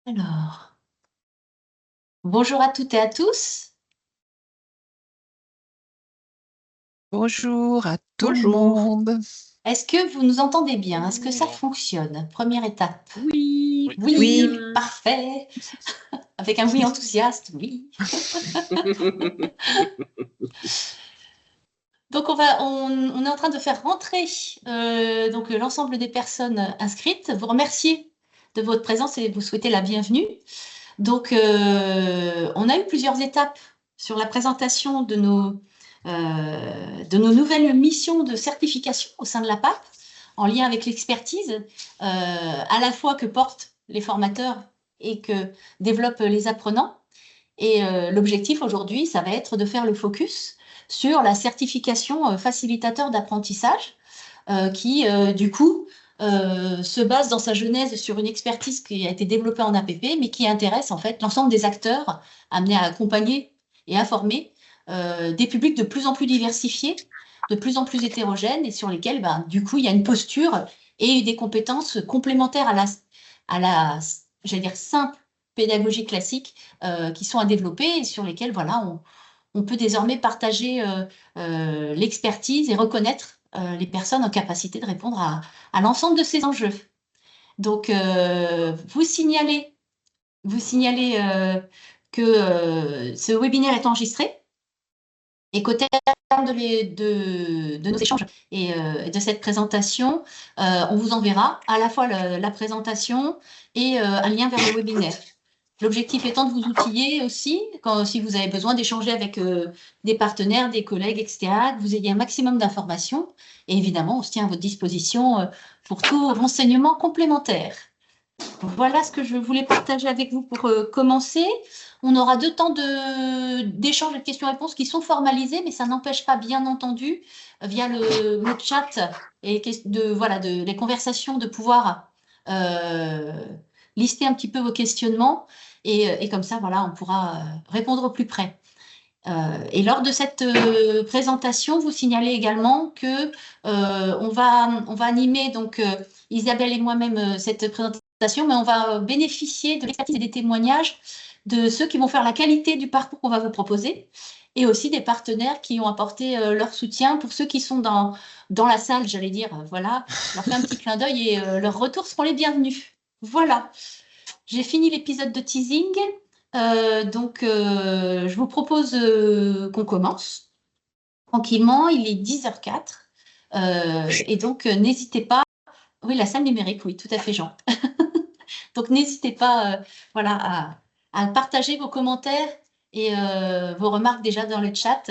Alors, bonjour à toutes et à tous. Bonjour à tout le Bonjour. monde. Est-ce que vous nous entendez bien? Est-ce que ça fonctionne? Première étape. Oui, Oui, très bien. parfait. Avec un oui enthousiaste, oui. Donc on est en train de faire rentrer donc l'ensemble des personnes inscrites. Vous remercier de votre présence et vous souhaiter la bienvenue. Donc on a eu plusieurs étapes sur la présentation de nos nouvelles missions de certification au sein de la PAP, en lien avec l'expertise à la fois que portent les formateurs et que développent les apprenants. Et l'objectif aujourd'hui, ça va être de faire le focus sur la certification facilitateur d'apprentissage qui, du coup, se base dans sa genèse sur une expertise qui a été développée en APP, mais qui intéresse en fait l'ensemble des acteurs amenés à accompagner et à former des publics de plus en plus diversifiés, de plus en plus hétérogènes, et sur lesquels, ben, du coup, il y a une posture et des compétences complémentaires à la j'allais dire, simple pédagogie classique qui sont à développer et sur lesquels, voilà, on peut désormais partager l'expertise et reconnaître les personnes en capacité de répondre à l'ensemble de ces enjeux. Donc, vous signalez que ce webinaire est enregistré et qu'au terme de nos échanges et de cette présentation, on vous enverra à la fois la présentation et un lien vers le webinaire. L'objectif étant de vous outiller aussi, si vous avez besoin d'échanger avec des partenaires, des collègues, etc., que vous ayez un maximum d'informations. Et évidemment, on se tient à votre disposition pour tout renseignement complémentaire. Voilà ce que je voulais partager avec vous pour commencer. On aura 2 temps d'échange et de questions-réponses qui sont formalisés, mais ça n'empêche pas, bien entendu, via le chat et les conversations, de pouvoir lister un petit peu vos questionnements. Et comme ça, voilà, on pourra répondre au plus près. Et lors de cette présentation, vous signalez également que on va animer, donc Isabelle et moi-même, cette présentation, mais on va bénéficier de l'expertise et des témoignages de ceux qui vont faire la qualité du parcours qu'on va vous proposer, et aussi des partenaires qui ont apporté leur soutien. Pour ceux qui sont dans la salle, j'allais dire, voilà, je leur fais un petit clin d'œil et leurs retours seront les bienvenus. Voilà, j'ai fini l'épisode de teasing. Donc, je vous propose qu'on commence tranquillement. Il est 10h04. Et donc, n'hésitez pas. Oui, la salle numérique, oui, tout à fait, Jean. Donc, n'hésitez pas voilà, à partager vos commentaires et vos remarques déjà dans le chat,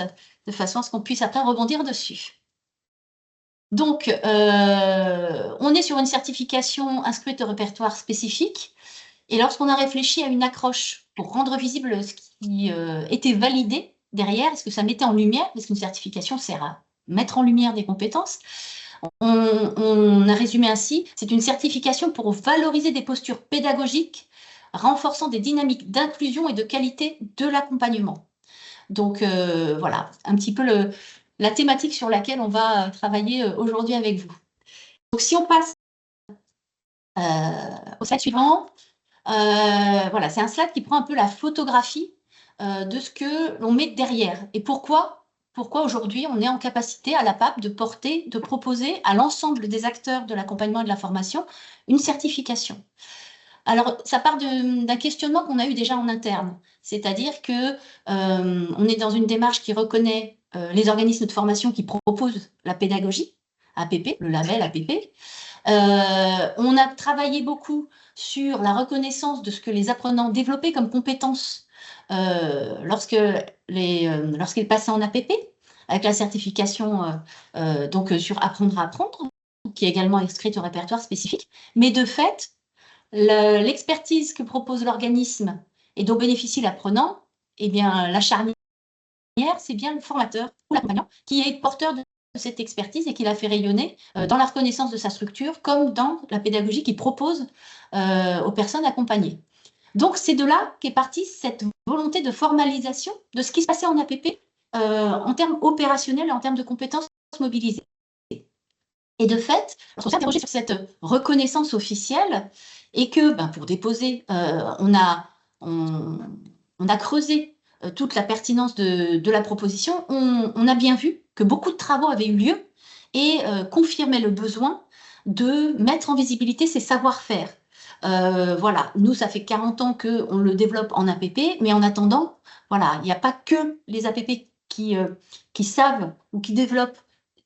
de façon à ce qu'on puisse après rebondir dessus. Donc, on est sur une certification inscrite au répertoire spécifique. Et lorsqu'on a réfléchi à une accroche pour rendre visible ce qui était validé derrière, est-ce que ça mettait en lumière, parce qu'une certification sert à mettre en lumière des compétences, on a résumé ainsi: c'est une certification pour valoriser des postures pédagogiques, renforçant des dynamiques d'inclusion et de qualité de l'accompagnement. Donc voilà, un petit peu la thématique sur laquelle on va travailler aujourd'hui avec vous. Donc si on passe au slide suivant. Voilà, c'est un slide qui prend un peu la photographie de ce que l'on met derrière. Et pourquoi aujourd'hui on est en capacité à la PAP de proposer à l'ensemble des acteurs de l'accompagnement et de la formation une certification. Alors, ça part d'un questionnement qu'on a eu déjà en interne, c'est-à-dire que on est dans une démarche qui reconnaît les organismes de formation qui proposent la pédagogie, APP, le label APP. On a travaillé beaucoup sur la reconnaissance de ce que les apprenants développaient comme compétences lorsqu'ils passaient en APP, avec la certification donc sur apprendre à apprendre, qui est également inscrite au répertoire spécifique. Mais de fait, l'expertise que propose l'organisme et dont bénéficie l'apprenant, eh bien, la charnière, c'est bien le formateur ou l'accompagnant qui est porteur de cette expertise et qui la fait rayonner dans la reconnaissance de sa structure comme dans la pédagogie qu'il propose aux personnes accompagnées. Donc, c'est de là qu'est partie cette volonté de formalisation de ce qui se passait en APP en termes opérationnels et en termes de compétences mobilisées. Et de fait, lorsqu'on s'est interrogé sur cette reconnaissance officielle, et que pour déposer, on a creusé toute la pertinence de la proposition, on a bien vu que beaucoup de travaux avaient eu lieu et confirmaient le besoin de mettre en visibilité ces savoir-faire. Voilà, nous, ça fait 40 ans qu'on le développe en APP, mais en attendant, voilà, il n'y a pas que les APP qui savent ou qui développent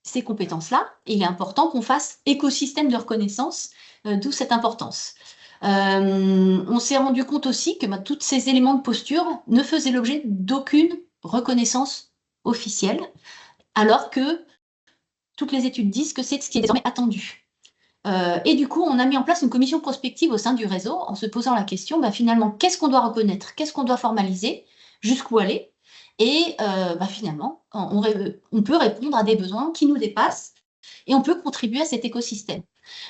ces compétences-là. Et il est important qu'on fasse écosystème de reconnaissance, d'où cette importance. On s'est rendu compte aussi que tous ces éléments de posture ne faisaient l'objet d'aucune reconnaissance officielle, alors que toutes les études disent que c'est ce qui est désormais attendu. Et du coup, on a mis en place une commission prospective au sein du réseau en se posant la question, finalement, qu'est-ce qu'on doit reconnaître, qu'est-ce qu'on doit formaliser, jusqu'où aller. Et finalement, on peut répondre à des besoins qui nous dépassent et on peut contribuer à cet écosystème.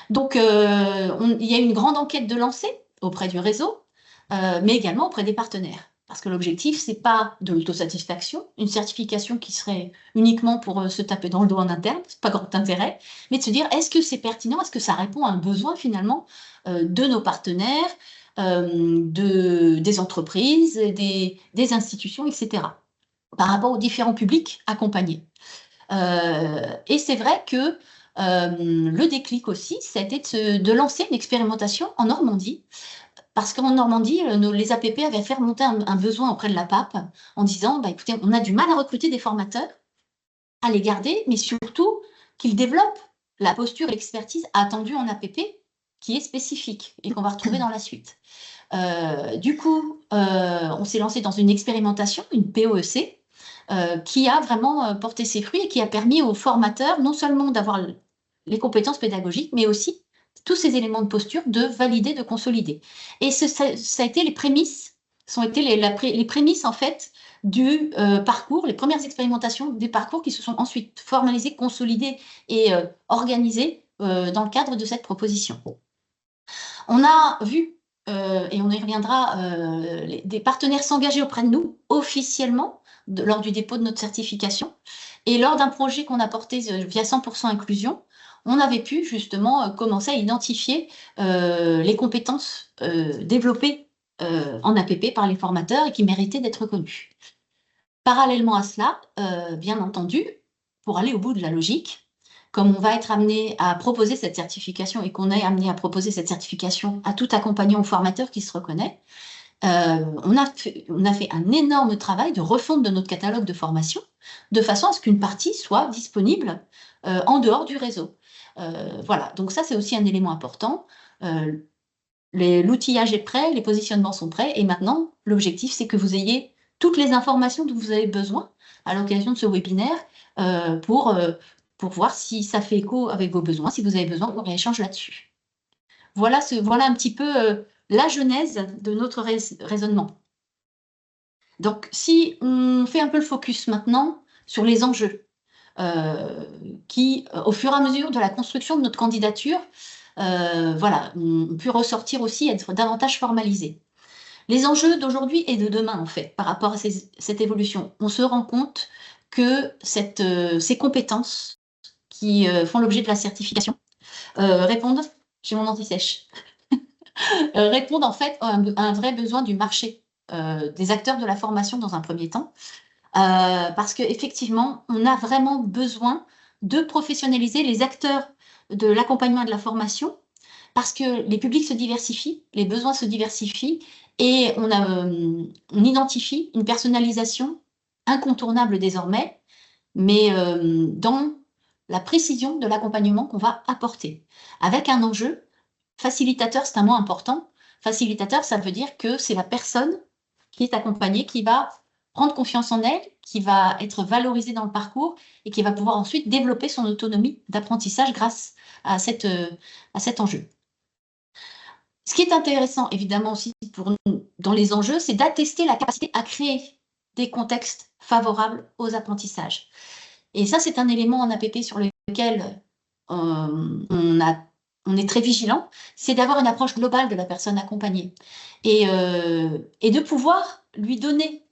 Donc, il y a une grande enquête de lancée auprès du réseau, mais également auprès des partenaires. Parce que l'objectif, ce n'est pas de l'autosatisfaction, une certification qui serait uniquement pour se taper dans le dos en interne, c'est pas grand intérêt, mais de se dire, est-ce que c'est pertinent, est-ce que ça répond à un besoin finalement de nos partenaires, des entreprises, des institutions, etc., par rapport aux différents publics accompagnés. Et c'est vrai que le déclic aussi, c'était de lancer une expérimentation en Normandie, parce qu'en Normandie, les APP avaient fait remonter un besoin auprès de la PAP en disant, écoutez, on a du mal à recruter des formateurs, à les garder, mais surtout qu'ils développent la posture et l'expertise attendue en APP, qui est spécifique et qu'on va retrouver dans la suite. Du coup, on s'est lancé dans une expérimentation, une POEC, qui a vraiment porté ses fruits et qui a permis aux formateurs non seulement d'avoir les compétences pédagogiques, mais aussi tous ces éléments de posture de valider, de consolider. Et ça a été les prémices, les prémices en fait du parcours, les premières expérimentations des parcours qui se sont ensuite formalisées, consolidées et organisées dans le cadre de cette proposition. On a vu, et on y reviendra, des partenaires s'engager auprès de nous officiellement lors du dépôt de notre certification. Et lors d'un projet qu'on a porté via 100% inclusion, on avait pu justement commencer à identifier les compétences développées en APP par les formateurs et qui méritaient d'être reconnues. Parallèlement à cela, bien entendu, pour aller au bout de la logique, comme on va être amené à proposer cette certification et qu'on est amené à proposer cette certification à tout accompagnant ou formateur qui se reconnaît, on a fait un énorme travail de refonte de notre catalogue de formation, de façon à ce qu'une partie soit disponible en dehors du réseau. Voilà, donc ça c'est aussi un élément important. L'outillage est prêt, les positionnements sont prêts, et maintenant l'objectif c'est que vous ayez toutes les informations dont vous avez besoin à l'occasion de ce webinaire pour voir si ça fait écho avec vos besoins, si vous avez besoin qu'on rééchange là-dessus. Voilà un petit peu la genèse de notre raisonnement. Donc, si on fait un peu le focus maintenant sur les enjeux qui, au fur et à mesure de la construction de notre candidature, ont pu ressortir aussi, être davantage formalisés. Les enjeux d'aujourd'hui et de demain, en fait, par rapport à cette évolution, on se rend compte que ces compétences qui font l'objet de la certification répondent, j'ai mon anti-sèche, répondent en fait à un vrai besoin du marché, des acteurs de la formation dans un premier temps, parce qu'effectivement, on a vraiment besoin de professionnaliser les acteurs de l'accompagnement et de la formation, parce que les publics se diversifient, les besoins se diversifient, et on identifie une personnalisation incontournable désormais, mais dans la précision de l'accompagnement qu'on va apporter, avec un enjeu. Facilitateur, c'est un mot important. Facilitateur, ça veut dire que c'est la personne qui est accompagnée, qui va prendre confiance en elle, qui va être valorisée dans le parcours et qui va pouvoir ensuite développer son autonomie d'apprentissage grâce à cet enjeu. Ce qui est intéressant, évidemment, aussi pour nous dans les enjeux, c'est d'attester la capacité à créer des contextes favorables aux apprentissages. Et ça, c'est un élément en APP sur lequel on est très vigilant, c'est d'avoir une approche globale de la personne accompagnée et de pouvoir lui donner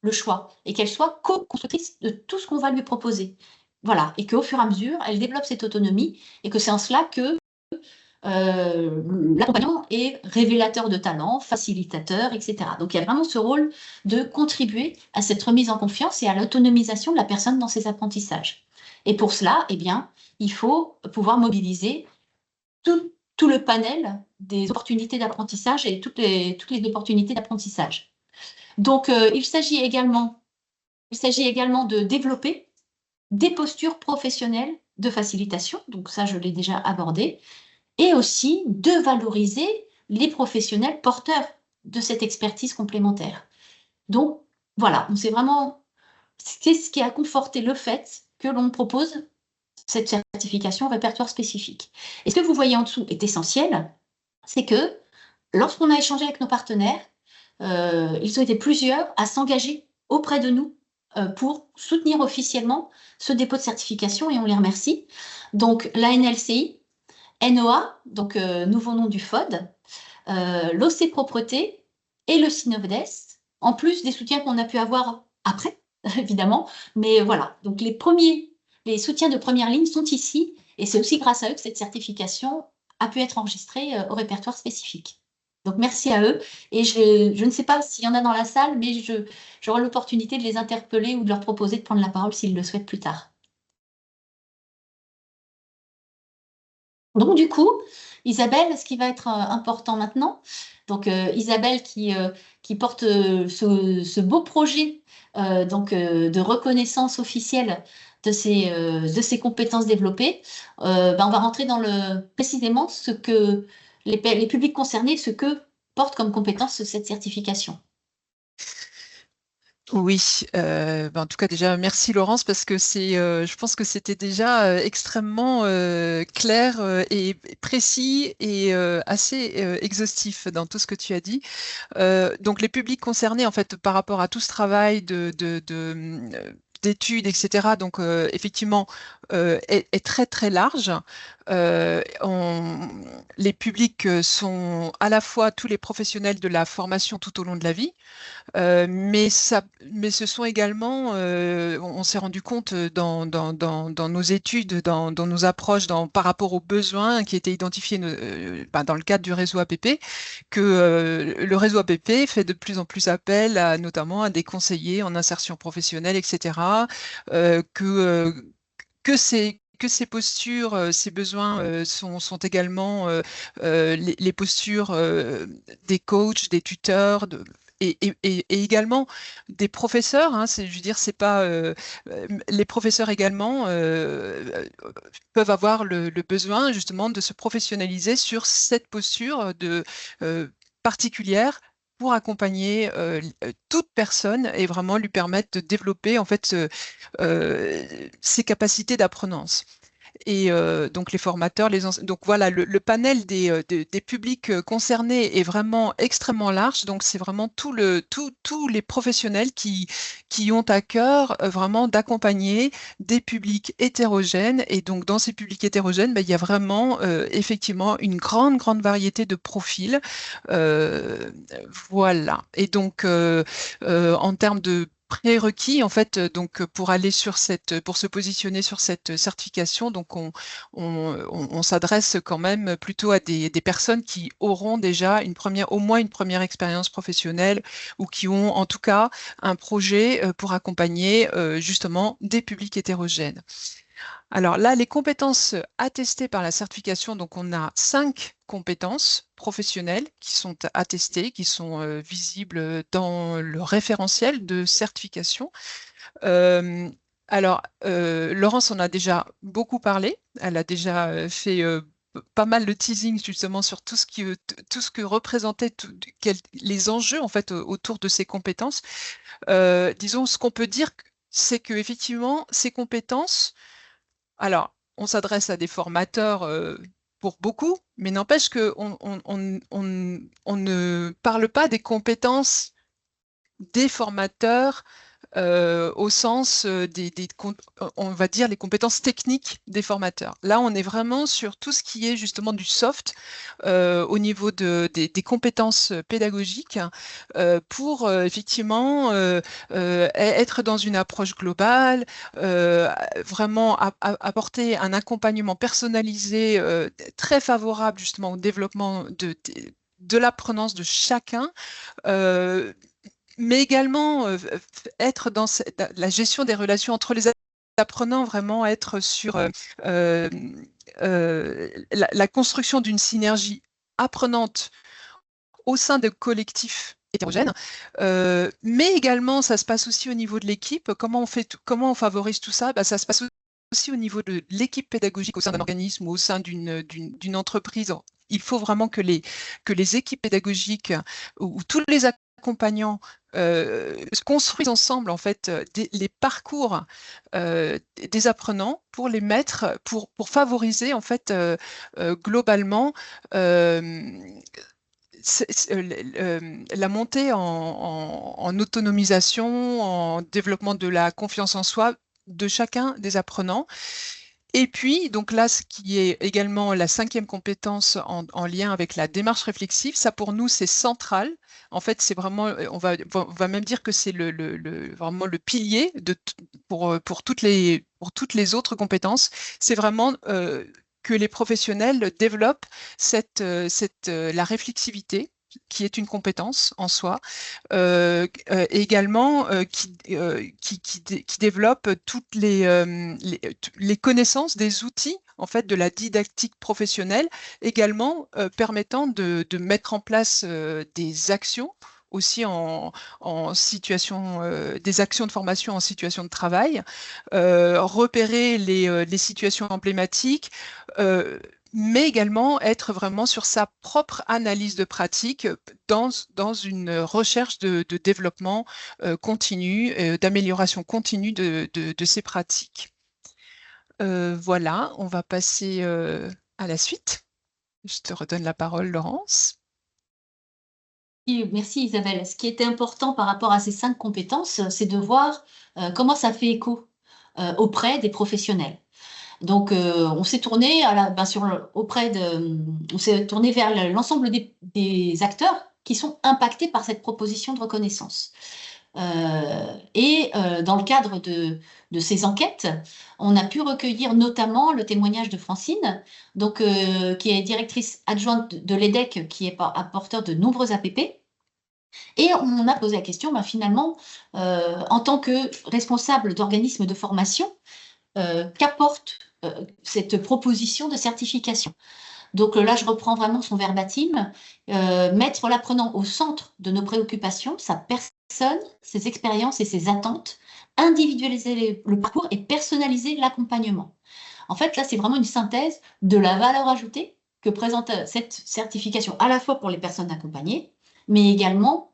le choix et qu'elle soit co-constructrice de tout ce qu'on va lui proposer. Voilà, et qu'au fur et à mesure, elle développe cette autonomie et que c'est en cela que l'accompagnant est révélateur de talent, facilitateur, etc. Donc il y a vraiment ce rôle de contribuer à cette remise en confiance et à l'autonomisation de la personne dans ses apprentissages. Et pour cela, eh bien, il faut pouvoir mobiliser tout le panel des opportunités d'apprentissage et toutes les opportunités d'apprentissage. Donc, il s'agit également de développer des postures professionnelles de facilitation, donc ça, je l'ai déjà abordé, et aussi de valoriser les professionnels porteurs de cette expertise complémentaire. Donc, voilà, c'est ce qui a conforté le fait que l'on propose cette certification répertoire spécifique. Et ce que vous voyez en dessous est essentiel, c'est que lorsqu'on a échangé avec nos partenaires, ils ont été plusieurs à s'engager auprès de nous pour soutenir officiellement ce dépôt de certification et on les remercie. Donc la NLCI, NOA, donc nouveau nom du FOD, l'OC Propreté et le Synovdes, en plus des soutiens qu'on a pu avoir après, évidemment. Mais voilà, donc les soutiens de première ligne sont ici et c'est aussi grâce à eux que cette certification a pu être enregistrée au répertoire spécifique. Donc merci à eux et je ne sais pas s'il y en a dans la salle, mais j'aurai l'opportunité de les interpeller ou de leur proposer de prendre la parole s'ils le souhaitent plus tard. Donc du coup, Isabelle, ce qui va être important maintenant, donc Isabelle qui porte ce beau projet de reconnaissance officielle de ces compétences développées, on va rentrer dans précisément ce que les publics concernés, ce que porte comme compétence cette certification. Oui, en tout cas déjà merci Laurence parce que je pense que c'était déjà extrêmement clair et précis et assez exhaustif dans tout ce que tu as dit. Donc les publics concernés en fait par rapport à tout ce travail d'études, etc. Donc effectivement est très très large. Les publics sont à la fois tous les professionnels de la formation tout au long de la vie. Mais ce sont également, on s'est rendu compte dans nos études, dans nos approches, par rapport aux besoins qui étaient identifiés dans le cadre du réseau APP, que le réseau APP fait de plus en plus appel notamment à des conseillers en insertion professionnelle, etc. Que ces postures, ces besoins sont également les postures des coachs, des tuteurs, et également des professeurs. Hein, je veux dire, c'est pas les professeurs également peuvent avoir le besoin justement de se professionnaliser sur cette posture particulière pour accompagner toute personne et vraiment lui permettre de développer en fait ses capacités d'apprenance. Et donc les formateurs, donc voilà, le panel des publics concernés est vraiment extrêmement large. Donc c'est vraiment tous les professionnels qui ont à cœur vraiment d'accompagner des publics hétérogènes. Et donc dans ces publics hétérogènes, il y a vraiment effectivement une grande variété de profils. Euh, voilà. Et donc en termes de prérequis en fait donc pour aller pour se positionner sur cette certification, donc on s'adresse quand même plutôt à des personnes qui auront déjà au moins une première expérience professionnelle ou qui ont en tout cas un projet pour accompagner justement des publics hétérogènes. Alors là, les compétences attestées par la certification, donc on a 5 compétences professionnelles qui sont attestées, qui sont visibles dans le référentiel de certification. Euh, Laurence en a déjà beaucoup parlé. Elle a déjà fait pas mal de teasing justement sur tout ce que représentaient les enjeux en fait autour de ces compétences. Disons, ce qu'on peut dire, c'est que effectivement, ces compétences, alors, on s'adresse à des formateurs pour beaucoup, mais n'empêche qu'on on ne parle pas des compétences des formateurs au sens on va dire, les compétences techniques des formateurs. Là, on est vraiment sur tout ce qui est justement du soft au niveau des compétences pédagogiques pour effectivement être dans une approche globale, vraiment apporter un accompagnement personnalisé très favorable justement au développement de l'apprenance de chacun, mais également être dans la gestion des relations entre les apprenants, vraiment être sur la construction d'une synergie apprenante au sein de collectifs hétérogènes, mais également ça se passe aussi au niveau de l'équipe. Comment on favorise tout ça? Ça se passe aussi au niveau de l'équipe pédagogique au sein d'un organisme ou au sein d'une entreprise. Il faut vraiment que les équipes pédagogiques ou tous les accompagnants construisent ensemble en fait les parcours des apprenants pour les mettre, pour favoriser en fait globalement la montée en autonomisation, en développement de la confiance en soi de chacun des apprenants. Et puis, donc là, ce qui est également la cinquième compétence en lien avec la démarche réflexive, ça pour nous, c'est central. En fait, c'est vraiment, on va même dire que c'est vraiment le pilier pour toutes les autres compétences. C'est vraiment que les professionnels développent la réflexivité, qui est une compétence en soi, et également qui développe toutes les connaissances des outils en fait de la didactique professionnelle, également permettant de mettre en place des actions aussi en situation, des actions de formation en situation de travail, repérer les situations emblématiques, mais également être vraiment sur sa propre analyse de pratique dans une recherche de développement continu, d'amélioration continue de ces pratiques. Voilà, on va passer à la suite. Je te redonne la parole, Laurence. Merci Isabelle. Ce qui était important par rapport à ces 5 compétences, c'est de voir comment ça fait écho auprès des professionnels. Donc, on s'est tourné on s'est tourné vers l'ensemble des acteurs qui sont impactés par cette proposition de reconnaissance. Dans le cadre de ces enquêtes, on a pu recueillir notamment le témoignage de Francine, donc, qui est directrice adjointe de l'EDEC, qui est apporteur de nombreux APP. Et on a posé la question, finalement, en tant que responsable d'organisme de formation, qu'apporte cette proposition de certification? Donc là, je reprends vraiment son verbatim, mettre l'apprenant au centre de nos préoccupations, sa personne, ses expériences et ses attentes, individualiser le parcours et personnaliser l'accompagnement. En fait, là, c'est vraiment une synthèse de la valeur ajoutée que présente cette certification, à la fois pour les personnes accompagnées, mais également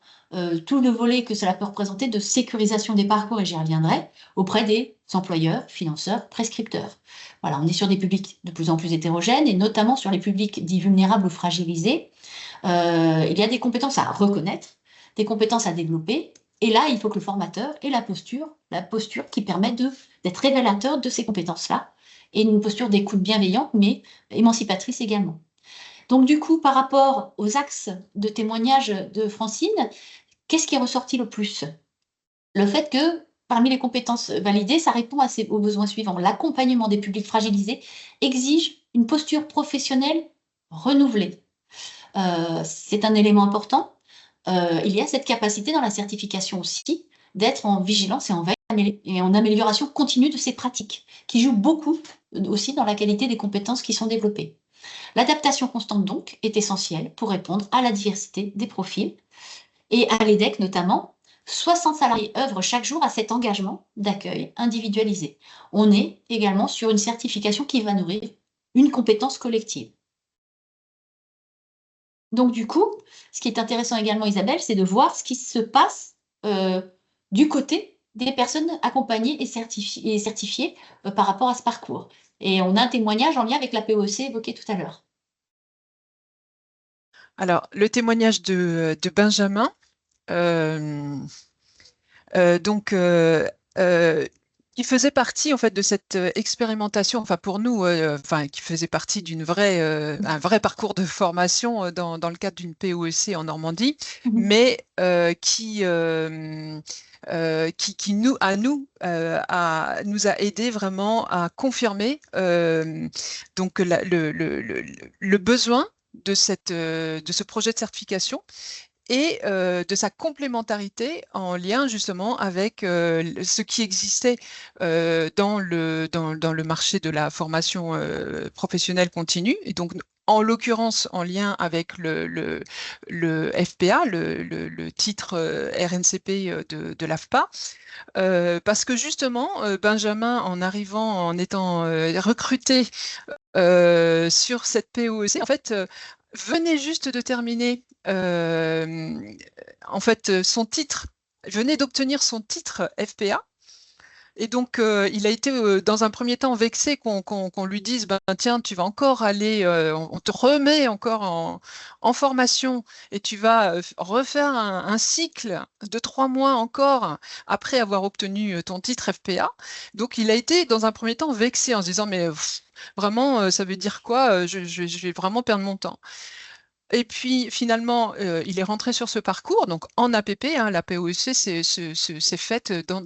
tout le volet que cela peut représenter de sécurisation des parcours, et j'y reviendrai, auprès des employeurs, financeurs, prescripteurs. Voilà, on est sur des publics de plus en plus hétérogènes, et notamment sur les publics dits vulnérables ou fragilisés. Il y a des compétences à reconnaître, des compétences à développer, et là, il faut que le formateur ait la posture qui permet d'être révélateur de ces compétences-là, et une posture d'écoute bienveillante, mais émancipatrice également. Donc du coup, par rapport aux axes de témoignage de Francine, qu'est-ce qui est ressorti le plus? Le fait que, parmi les compétences validées, ça répond aux besoins suivants. L'accompagnement des publics fragilisés exige une posture professionnelle renouvelée. C'est un élément important. Il y a cette capacité dans la certification aussi d'être en vigilance et en veille et en amélioration continue de ces pratiques, qui jouent beaucoup aussi dans la qualité des compétences qui sont développées. L'adaptation constante, donc, est essentielle pour répondre à la diversité des profils. Et à l'EDEC notamment, 60 salariés œuvrent chaque jour à cet engagement d'accueil individualisé. On est également sur une certification qui va nourrir une compétence collective. Donc du coup, ce qui est intéressant également, Isabelle, c'est de voir ce qui se passe du côté des personnes accompagnées et certifiées par rapport à ce parcours. Et on a un témoignage en lien avec la POEC évoqué tout à l'heure. Alors, le témoignage de Benjamin, Donc, qui faisait partie en fait de cette expérimentation, enfin pour nous, enfin qui faisait partie un vrai parcours de formation dans le cadre d'une POEC en Normandie, Mhm. mais qui nous a aidé vraiment à confirmer donc le besoin de ce projet de certification et de sa complémentarité en lien justement avec ce qui existait dans le marché de la formation professionnelle continue, et donc en l'occurrence en lien avec le FPA, le titre RNCP de l'AFPA, parce que justement, Benjamin, en arrivant, en étant recruté sur cette POEC, en fait, venait juste de terminer en fait son titre, venait d'obtenir son titre FPA. Et donc, il a été dans un premier temps vexé qu'on lui dise, ben, tiens, tu vas encore aller, on te remet encore en formation et tu vas refaire un cycle de 3 mois encore après avoir obtenu ton titre FPA. Donc, il a été dans un premier temps vexé en se disant, mais vraiment, ça veut dire quoi? Je vais vraiment perdre mon temps. Et puis finalement, il est rentré sur ce parcours, donc en APP, hein, la POEC, c'est faite dans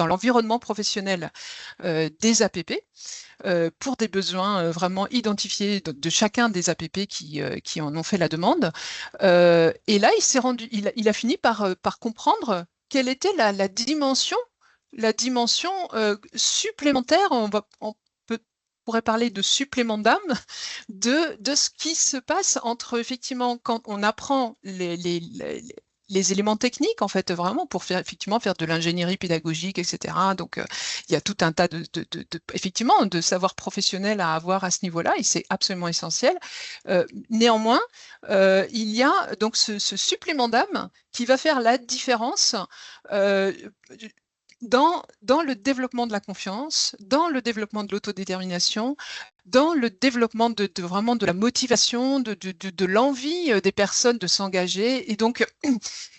l'environnement professionnel des APP pour des besoins vraiment identifiés de chacun des APP qui en ont fait la demande. Et là, il a fini par comprendre quelle était la dimension supplémentaire, on pourrait parler de supplément d'âme, de ce qui se passe entre effectivement quand on apprend les éléments techniques, en fait, vraiment pour faire effectivement faire de l'ingénierie pédagogique, etc. Donc, il y a tout un tas effectivement, de savoir professionnel à avoir à ce niveau-là, et c'est absolument essentiel. Néanmoins, il y a donc ce supplément d'âme qui va faire la différence euh, dans le développement de la confiance, dans le développement de l'autodétermination, dans le développement vraiment de la motivation, de l'envie des personnes de s'engager, et donc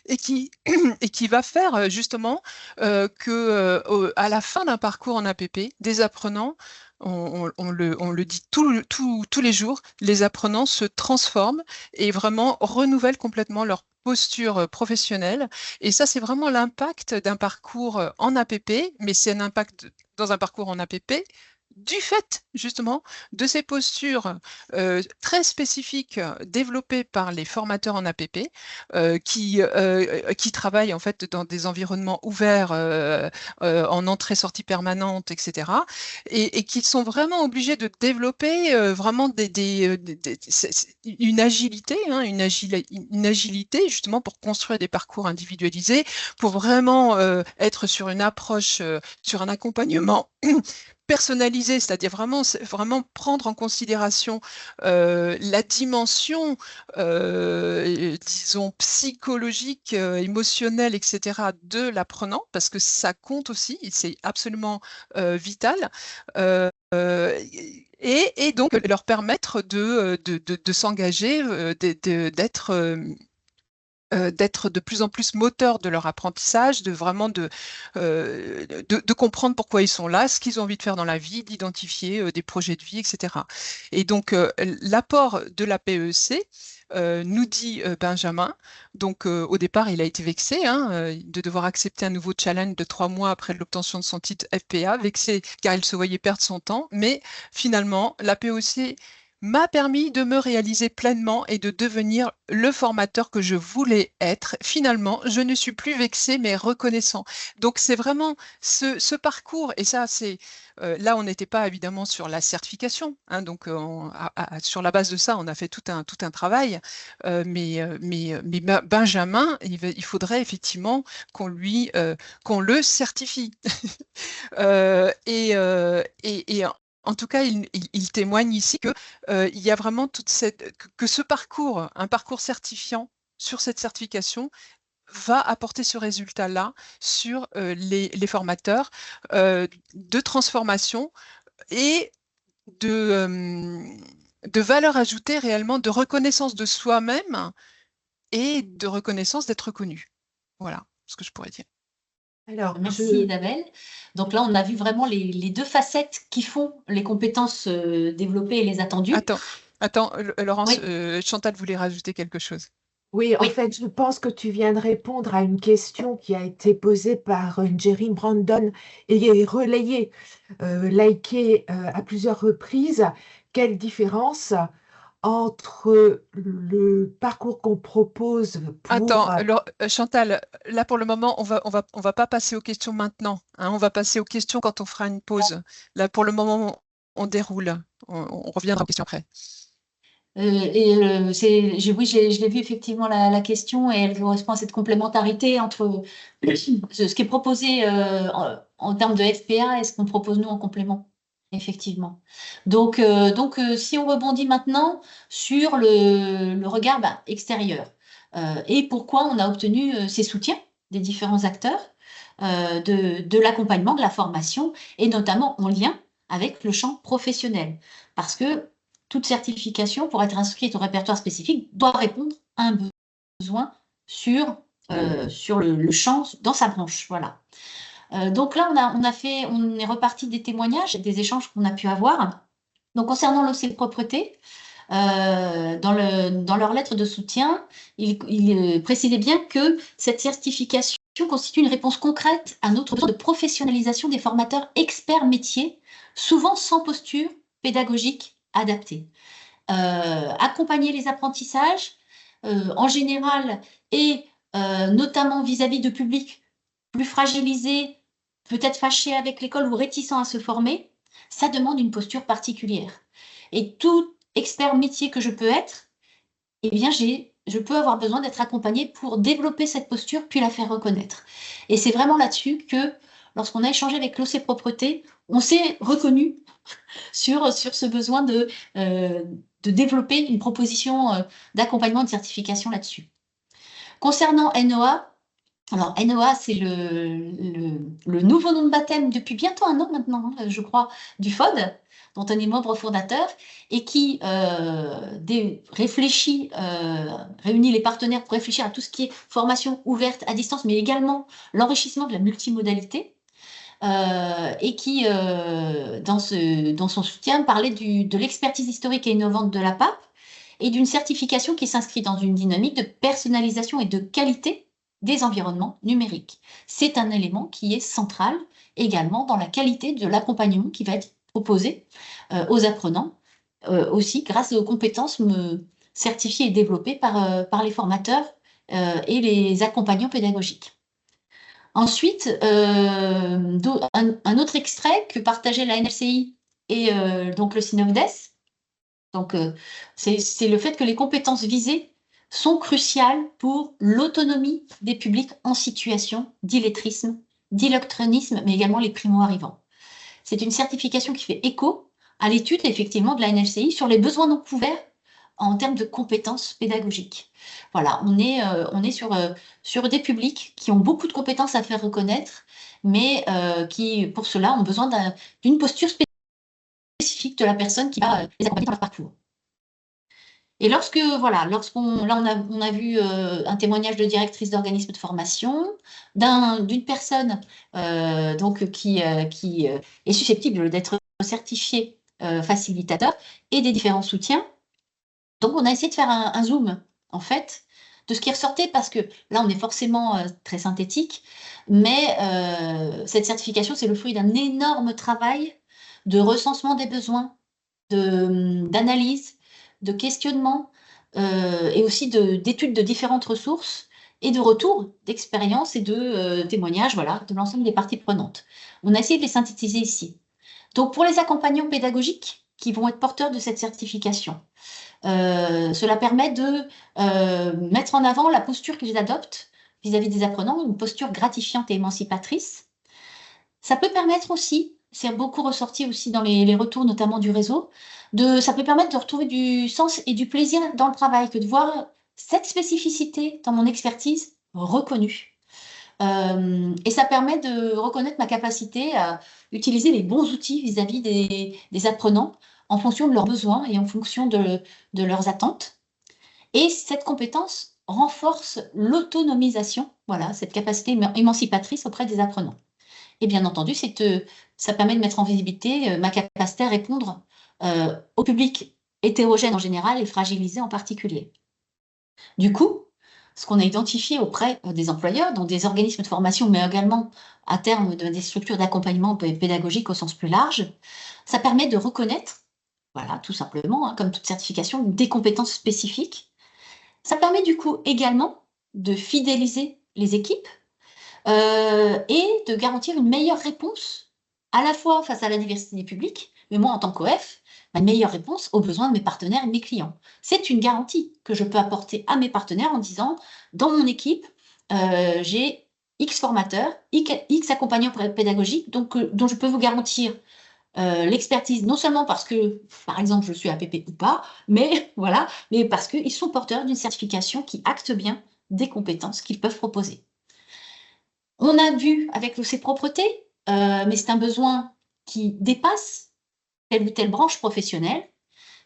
et qui, et qui va faire justement que à la fin d'un parcours en APP, des apprenants, on le dit tous les jours, les apprenants se transforment et vraiment renouvellent complètement leur posture professionnelle. Et ça, c'est vraiment l'impact d'un parcours en APP, mais c'est un impact dans un parcours en APP du fait justement de ces postures très spécifiques développées par les formateurs en APP qui travaillent en fait dans des environnements ouverts en entrée-sortie permanente, etc. Et qui sont vraiment obligés de développer vraiment une agilité, hein, une agilité justement pour construire des parcours individualisés, pour vraiment être sur une approche, sur un accompagnement personnalisé, c'est-à-dire vraiment prendre en considération la dimension, disons, psychologique, émotionnelle, etc., de l'apprenant, parce que ça compte aussi, et c'est absolument vital. Euh, euh, et donc leur permettre de s'engager, d'être de plus en plus moteurs de leur apprentissage, de vraiment de comprendre pourquoi ils sont là, ce qu'ils ont envie de faire dans la vie, d'identifier des projets de vie, etc. Et donc, l'apport de la PEC, nous dit Benjamin, donc au départ, il a été vexé hein, de devoir accepter un nouveau challenge de 3 mois après l'obtention de son titre FPA, vexé car il se voyait perdre son temps, mais finalement, la PEC m'a permis de me réaliser pleinement et de devenir le formateur que je voulais être. Finalement, je ne suis plus vexé, mais reconnaissant. Donc, c'est vraiment ce parcours, et ça, c'est là, on n'était pas évidemment sur la certification, hein, donc sur la base de ça, on a fait tout un travail, mais Benjamin, il faudrait effectivement qu'on le certifie. Et en tout cas, il témoigne ici que il y a vraiment que ce parcours, un parcours certifiant sur cette certification, va apporter ce résultat-là sur les formateurs de transformation et de, de valeur ajoutée réellement, de reconnaissance de soi-même et de reconnaissance d'être connu. Voilà ce que je pourrais dire. Alors, Merci Isabelle. Donc là, on a vu vraiment les deux facettes qui font les compétences développées et les attendues. Attends, Laurence, Oui. Chantal voulait rajouter quelque chose. Oui, en Oui. fait, je pense que tu viens de répondre à une question qui a été posée par Jerry Brandon et relayée, likée à plusieurs reprises. Quelle différence entre le parcours qu'on propose Attends, pour... Chantal, là pour le moment, on va pas passer aux questions maintenant, hein, on va passer aux questions quand on fera une pause. Là pour le moment, on déroule. On reviendra aux questions après. Oui, je l'ai vu effectivement la question et elle correspond à cette complémentarité entre ce qui est proposé en termes de FPA et ce qu'on propose nous en complément, effectivement. Donc, si on rebondit maintenant sur le regard extérieur et pourquoi on a obtenu ces soutiens des différents acteurs de l'accompagnement, de la formation et notamment en lien avec le champ professionnel. Parce que toute certification, pour être inscrite au répertoire spécifique, doit répondre à un besoin sur le champ, dans sa branche. Voilà. Donc là, on est reparti des témoignages, des échanges qu'on a pu avoir. Donc, concernant l'OCL Propreté, dans leur lettre de soutien, ils précisaient bien que cette certification constitue une réponse concrète à notre besoin de professionnalisation des formateurs experts métiers, souvent sans posture pédagogique adaptée. Accompagner les apprentissages en général et notamment vis-à-vis de publics plus fragilisés, peut-être fâchés avec l'école ou réticents à se former, ça demande une posture particulière. Et tout expert métier que je peux être, eh bien, je peux avoir besoin d'être accompagnée pour développer cette posture puis la faire reconnaître. Et c'est vraiment là-dessus que, lorsqu'on a échangé avec l'OC Propreté, on s'est reconnu sur ce besoin de développer une proposition d'accompagnement de certification là-dessus. Concernant NOA, alors NOA, c'est le nouveau nom de baptême depuis bientôt un an maintenant, je crois, du FOD, dont on est membre fondateur, et qui réunit les partenaires pour réfléchir à tout ce qui est formation ouverte à distance, mais également l'enrichissement de la multimodalité. Et qui, dans son soutien, parlait de l'expertise historique et innovante de la PAP et d'une certification qui s'inscrit dans une dynamique de personnalisation et de qualité des environnements numériques. C'est un élément qui est central également dans la qualité de l'accompagnement qui va être proposé aux apprenants, aussi grâce aux compétences certifiées et développées par les formateurs et les accompagnants pédagogiques. Ensuite, un autre extrait que partageait la NLCI et donc le SINOVDES. Donc, c'est le fait que les compétences visées sont cruciales pour l'autonomie des publics en situation d'illettrisme, d'illectronisme, mais également les primo-arrivants. C'est une certification qui fait écho à l'étude, effectivement, de la NLCI sur les besoins non couverts en termes de compétences pédagogiques. Voilà, on est sur des publics qui ont beaucoup de compétences à faire reconnaître, mais qui, pour cela, ont besoin d'une posture spécifique de la personne qui va les accompagner dans leur parcours. Et là, on a vu un témoignage de directrice d'organisme de formation, d'une personne donc qui est susceptible d'être certifiée facilitateur et des différents soutiens. Donc, on a essayé de faire un zoom, en fait, de ce qui ressortait, parce que là, on est forcément très synthétique, mais cette certification, c'est le fruit d'un énorme travail de recensement des besoins, d'analyse, de questionnement, et aussi d'études de différentes ressources et de retours d'expérience et de témoignages, voilà, de l'ensemble des parties prenantes. On a essayé de les synthétiser ici. Donc, pour les accompagnants pédagogiques qui vont être porteurs de cette certification, cela permet de mettre en avant la posture qu'ils adoptent vis-à-vis des apprenants, une posture gratifiante et émancipatrice. Ça peut permettre aussi, c'est beaucoup ressorti aussi dans les retours, notamment du réseau, ça peut permettre de retrouver du sens et du plaisir dans le travail, que de voir cette spécificité dans mon expertise reconnue. Et ça permet de reconnaître ma capacité à utiliser les bons outils vis-à-vis des apprenants en fonction de leurs besoins et en fonction de leurs attentes. Et cette compétence renforce l'autonomisation, voilà, cette capacité émancipatrice auprès des apprenants. Et bien entendu, ça permet de mettre en visibilité ma capacité à répondre au public hétérogène en général et fragilisé en particulier. Du coup, ce qu'on a identifié auprès des employeurs, dans des organismes de formation, mais également à terme des structures d'accompagnement pédagogique au sens plus large, ça permet de reconnaître, voilà, tout simplement, hein, comme toute certification, des compétences spécifiques. Ça permet du coup également de fidéliser les équipes et de garantir une meilleure réponse, à la fois face à la diversité des publics, mais moi en tant qu'OF, une meilleure réponse aux besoins de mes partenaires et de mes clients. C'est une garantie que je peux apporter à mes partenaires en disant, dans mon équipe, j'ai X formateurs, X accompagnants pédagogiques, donc, dont je peux vous garantir l'expertise, non seulement parce que, par exemple, je suis APP ou pas, mais voilà, mais parce qu'ils sont porteurs d'une certification qui acte bien des compétences qu'ils peuvent proposer. On a vu avec ces propretés, mais c'est un besoin qui dépasse telle ou telle branche professionnelle,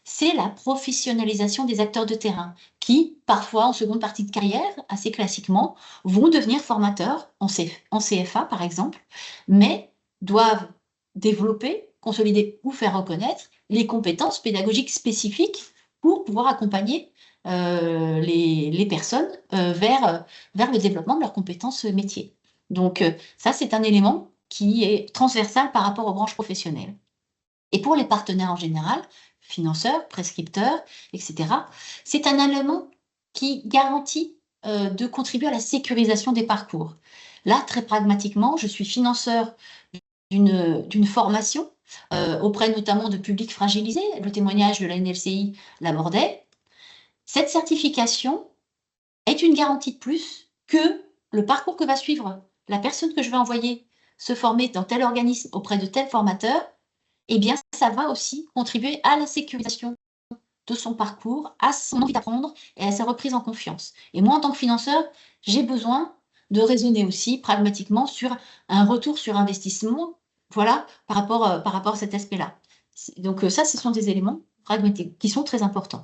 c'est la professionnalisation des acteurs de terrain qui, parfois en seconde partie de carrière, assez classiquement, vont devenir formateurs en CFA par exemple, mais doivent développer, consolider ou faire reconnaître les compétences pédagogiques spécifiques pour pouvoir accompagner les personnes vers le développement de leurs compétences métiers. Donc ça, c'est un élément qui est transversal par rapport aux branches professionnelles. Et pour les partenaires en général, financeurs, prescripteurs, etc., c'est un élément qui garantit de contribuer à la sécurisation des parcours. Là, très pragmatiquement, je suis financeur d'une formation auprès notamment de publics fragilisés. Le témoignage de la NLCI l'abordait. Cette certification est une garantie de plus que le parcours que va suivre la personne que je vais envoyer se former dans tel organisme auprès de tel formateur, eh bien, ça va aussi contribuer à la sécurisation de son parcours, à son envie d'apprendre et à sa reprise en confiance. Et moi, en tant que financeur, j'ai besoin de raisonner aussi pragmatiquement sur un retour sur investissement, voilà, par rapport à cet aspect-là. Donc ça, ce sont des éléments pragmatiques qui sont très importants.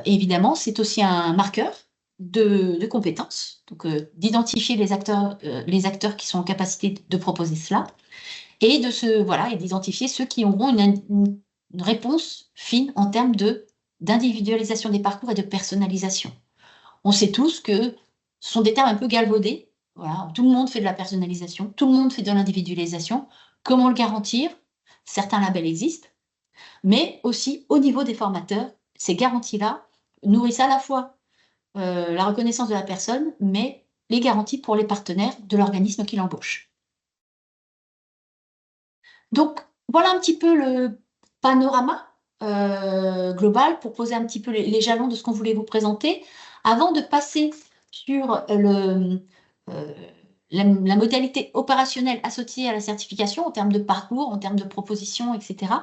Évidemment, c'est aussi un marqueur de compétences, donc d'identifier les acteurs qui sont en capacité de proposer cela, et d'identifier ceux qui auront une réponse fine en termes d'individualisation des parcours et de personnalisation. On sait tous que ce sont des termes un peu galvaudés. Voilà, tout le monde fait de la personnalisation, tout le monde fait de l'individualisation. Comment le garantir? Certains labels existent, mais aussi au niveau des formateurs, ces garanties-là nourrissent à la fois la reconnaissance de la personne, mais les garanties pour les partenaires de l'organisme qui l'embauche. Donc, voilà un petit peu le panorama global pour poser un petit peu les jalons de ce qu'on voulait vous présenter. Avant de passer sur la modalité opérationnelle associée à la certification en termes de parcours, en termes de propositions, etc.,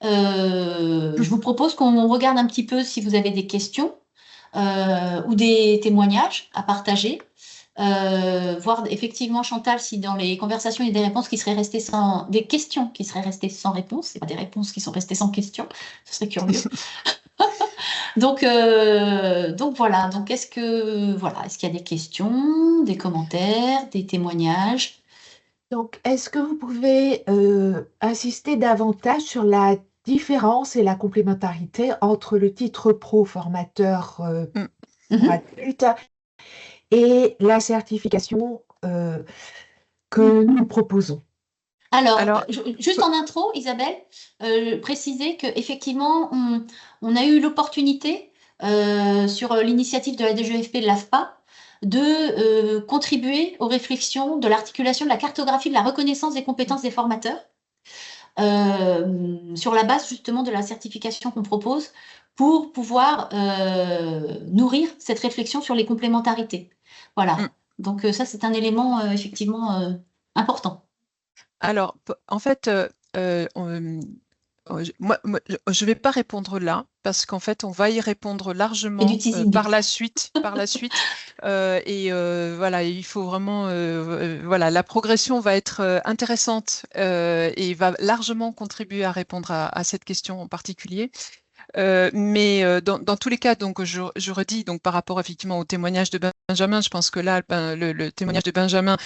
je vous propose qu'on regarde un petit peu si vous avez des questions ou des témoignages à partager. Voir effectivement, Chantal, si dans les conversations, il y a des réponses qui seraient restées des questions qui seraient restées sans réponse, et pas des réponses qui sont restées sans questions, ce serait curieux. Donc voilà, donc est-ce qu'il y a des questions, des commentaires, des témoignages? Donc, est-ce que vous pouvez insister davantage sur la différence et la complémentarité entre le titre pro formateur pour adultes et la certification que nous proposons? Alors, juste en intro, Isabelle, préciser qu'effectivement, on a eu l'opportunité, sur l'initiative de la DGEFP et de l'AFPA, de contribuer aux réflexions de l'articulation de la cartographie de la reconnaissance des compétences des formateurs, sur la base justement de la certification qu'on propose, pour pouvoir nourrir cette réflexion sur les complémentarités. Voilà, donc ça c'est un élément effectivement important. Alors, en fait, moi, je ne vais pas répondre là, parce qu'en fait, on va y répondre largement par la suite. Voilà, il faut vraiment, voilà, la progression va être intéressante et va largement contribuer à répondre à cette question en particulier. Mais dans tous les cas, donc je redis, donc par rapport effectivement au témoignage de Benjamin, je pense que là, le témoignage de Benjamin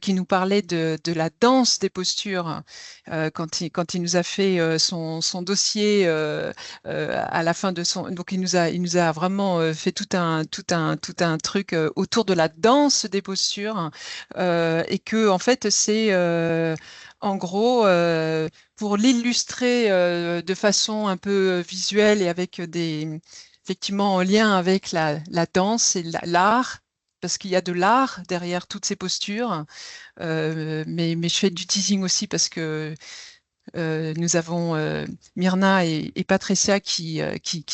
qui nous parlait de la danse des postures quand il nous a fait son dossier à la fin de son, donc il nous a vraiment fait tout un truc autour de la danse des postures et que en fait c'est en gros pour l'illustrer de façon un peu visuelle et avec effectivement en lien avec la danse et l'art, parce qu'il y a de l'art derrière toutes ces postures. Mais je fais du teasing aussi parce que nous avons Myrna et Patricia qui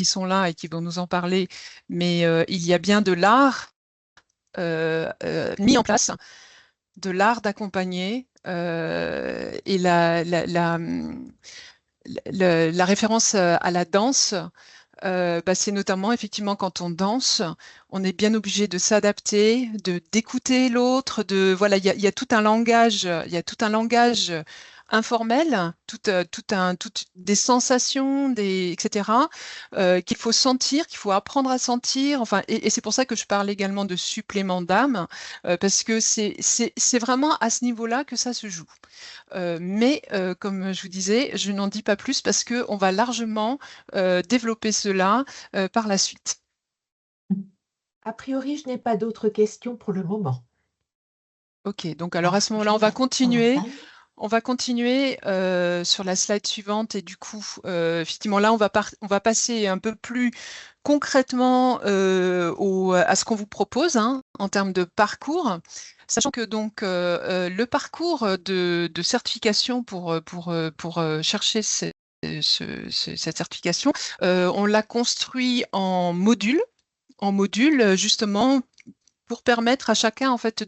sont là et qui vont nous en parler. Mais il y a bien de l'art mis en place, de l'art d'accompagner et la référence à la danse, c'est notamment effectivement quand on danse, on est bien obligé de s'adapter, d'écouter l'autre, voilà, il y a tout un langage, il y a tout un langage informel, toutes des sensations, etc., qu'il faut sentir, qu'il faut apprendre à sentir. Enfin, et c'est pour ça que je parle également de supplément d'âme, parce que c'est vraiment à ce niveau-là que ça se joue. Mais comme je vous disais, je n'en dis pas plus parce qu'on va largement développer cela par la suite. A priori, je n'ai pas d'autres questions pour le moment. Ok, donc alors à ce moment-là, on va continuer sur la slide suivante et du coup, effectivement, là, on va passer un peu plus concrètement à ce qu'on vous propose en termes de parcours, sachant que donc le parcours de certification pour chercher cette certification, on l'a construit en modules justement pour permettre à chacun en fait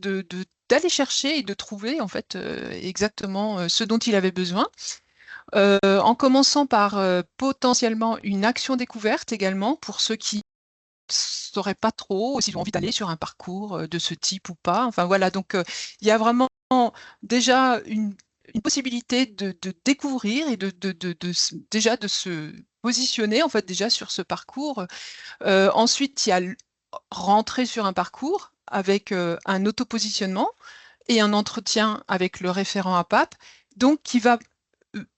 d'aller chercher et de trouver en fait exactement ce dont il avait besoin. En commençant par potentiellement une action découverte également pour ceux qui ne sauraient pas trop s'ils ont envie d'aller sur un parcours de ce type ou pas. Enfin voilà, donc il y a vraiment déjà une possibilité de découvrir et déjà de se positionner en fait déjà sur ce parcours. Ensuite, il y a rentrer sur un parcours avec un autopositionnement et un entretien avec le référent APAP, donc qui va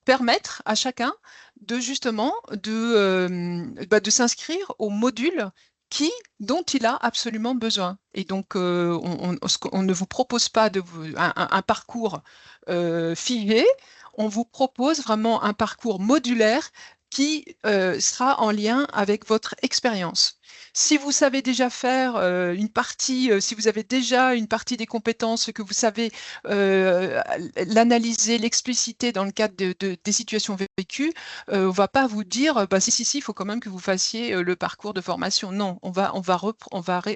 permettre à chacun de justement de s'inscrire au module dont il a absolument besoin. Et donc, on ne vous propose pas un parcours figé, on vous propose vraiment un parcours modulaire qui sera en lien avec votre expérience. Si vous savez déjà faire une partie, si vous avez déjà une partie des compétences que vous savez l'analyser, l'expliciter dans le cadre des situations vécues, on ne va pas vous dire si, il faut quand même que vous fassiez le parcours de formation. Non, on va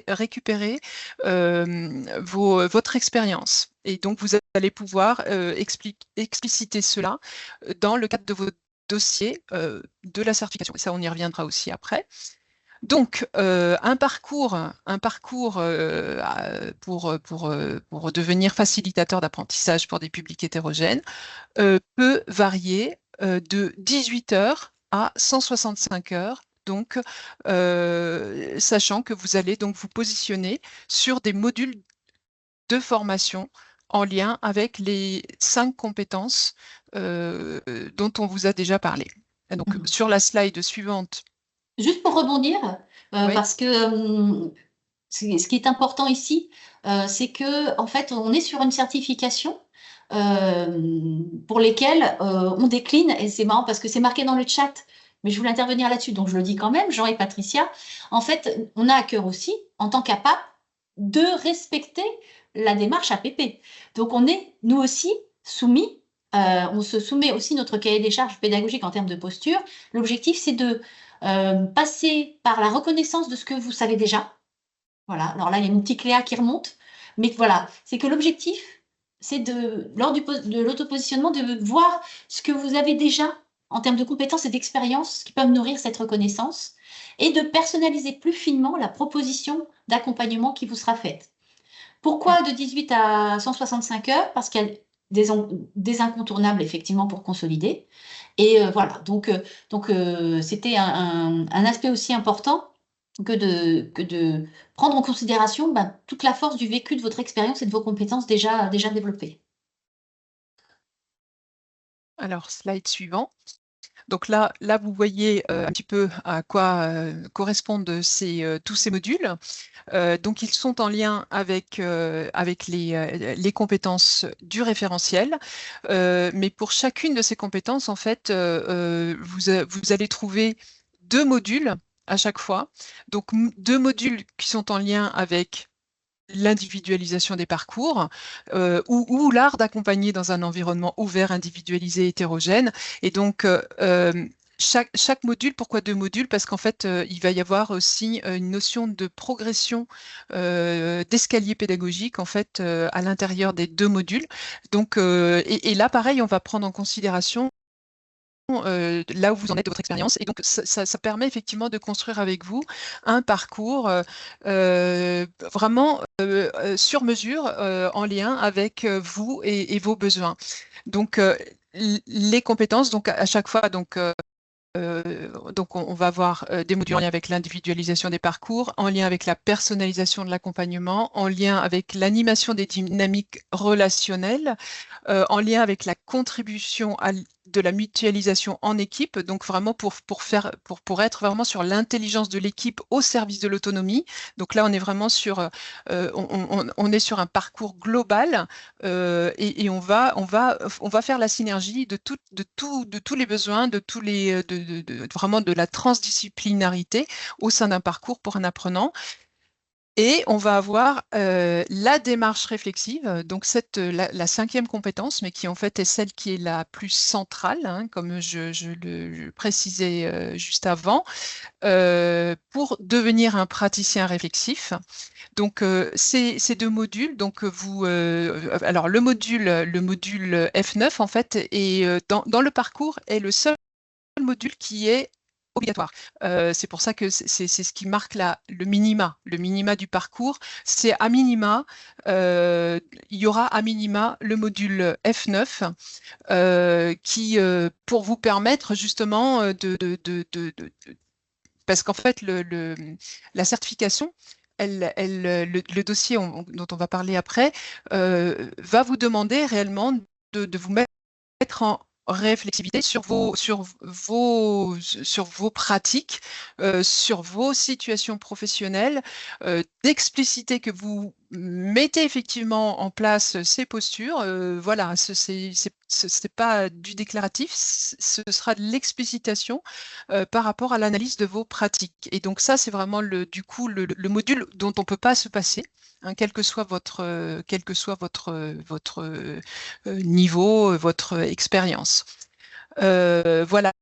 récupérer votre expérience. Et donc, vous allez pouvoir expliciter cela dans le cadre de votre dossier de la certification. Et ça, on y reviendra aussi après. Donc, un parcours pour devenir facilitateur d'apprentissage pour des publics hétérogènes peut varier de 18 heures à 165 heures. Donc, sachant que vous allez donc vous positionner sur des modules de formation en lien avec les 5 compétences dont on vous a déjà parlé. Et donc, sur la slide suivante. Juste pour rebondir, Oui. parce que ce qui est important ici, c'est que en fait, on est sur une certification pour lesquelles on décline, et c'est marrant parce que c'est marqué dans le chat, mais je voulais intervenir là-dessus, donc je le dis quand même, Jean et Patricia. En fait, on a à cœur aussi, en tant qu'APAP, de respecter la démarche APP. Donc on est, nous aussi, soumis. On se soumet aussi notre cahier des charges pédagogiques en termes de posture. L'objectif, c'est de passer par la reconnaissance de ce que vous savez déjà. Voilà, alors là, il y a une petite Cléa qui remonte, mais voilà, c'est que l'objectif, c'est lors de l'autopositionnement, de voir ce que vous avez déjà en termes de compétences et d'expériences qui peuvent nourrir cette reconnaissance et de personnaliser plus finement la proposition d'accompagnement qui vous sera faite. Pourquoi de 18 à 165 heures? Parce qu'il y a des incontournables, effectivement, pour consolider. Et voilà, donc c'était un aspect aussi important que de prendre en considération toute la force du vécu de votre expérience et de vos compétences déjà développées. Alors, slide suivant. Donc là, vous voyez un petit peu à quoi correspondent tous ces modules. Donc, ils sont en lien avec les compétences du référentiel. Mais pour chacune de ces compétences, en fait, vous allez trouver 2 modules à chaque fois. Donc, 2 modules qui sont en lien avec l'individualisation des parcours ou l'art d'accompagner dans un environnement ouvert, individualisé, hétérogène. Et donc, chaque module, pourquoi 2 modules? Parce qu'en fait, il va y avoir aussi une notion de progression d'escalier pédagogique en fait à l'intérieur des 2 modules. Donc, et là, pareil, on va prendre en considération là où vous en êtes de votre expérience. Et donc, ça permet effectivement de construire avec vous un parcours vraiment sur mesure en lien avec vous et vos besoins. Donc, les compétences, donc à chaque fois, donc on va avoir des modules en lien avec l'individualisation des parcours, en lien avec la personnalisation de l'accompagnement, en lien avec l'animation des dynamiques relationnelles, en lien avec la contribution de la mutualisation en équipe, donc vraiment pour être vraiment sur l'intelligence de l'équipe au service de l'autonomie. Donc là, on est vraiment sur, on est sur un parcours global et on va faire la synergie de tous les besoins, de tous les, vraiment de la transdisciplinarité au sein d'un parcours pour un apprenant. Et on va avoir la démarche réflexive, donc la 5e compétence, mais qui en fait est celle qui est la plus centrale, hein, comme je le précisais juste avant, pour devenir un praticien réflexif. Donc ces 2 modules, donc alors le module F9 en fait est dans le parcours est le seul module qui est obligatoire. C'est pour ça que c'est ce qui marque le minima du parcours. C'est à minima, il y aura à minima le module F9 qui, pour vous permettre justement parce qu'en fait, la certification, le dossier dont on va parler après, va vous demander réellement de vous mettre en réflexivité sur vos pratiques, sur vos situations professionnelles, d'expliciter que vous mettez effectivement en place ces postures. Voilà, c'est pas du déclaratif, ce sera de l'explicitation par rapport à l'analyse de vos pratiques. Et donc ça, c'est vraiment du coup le module dont on ne peut pas se passer. Hein, quel que soit votre niveau, votre expérience. Voilà.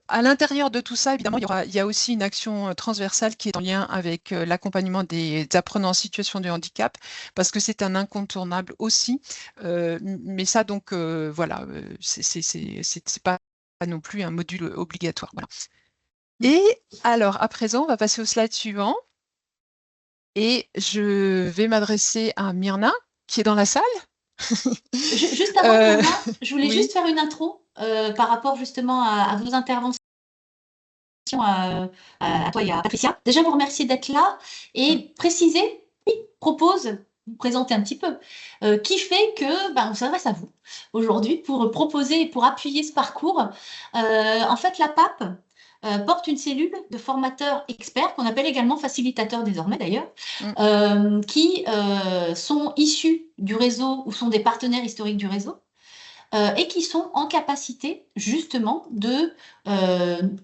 À l'intérieur de tout ça, évidemment, il y a aussi une action transversale qui est en lien avec l'accompagnement des apprenants en situation de handicap, parce que c'est un incontournable aussi. Mais ça, donc, voilà, c'est pas non plus un module obligatoire. Voilà. Et alors, à présent, on va passer au slide suivant. Et je vais m'adresser à Myrna, qui est dans la salle. Juste avant, Myrna, je voulais oui. juste faire une intro par rapport justement à vos interventions, à toi et à Patricia. Déjà, vous remercier d'être là et préciser, propose, vous présenter un petit peu, qui fait que on s'adresse à vous aujourd'hui pour proposer et pour appuyer ce parcours. En fait, la PAP porte une cellule de formateurs experts, qu'on appelle également facilitateurs désormais d'ailleurs, qui sont issus du réseau ou sont des partenaires historiques du réseau. Et qui sont en capacité justement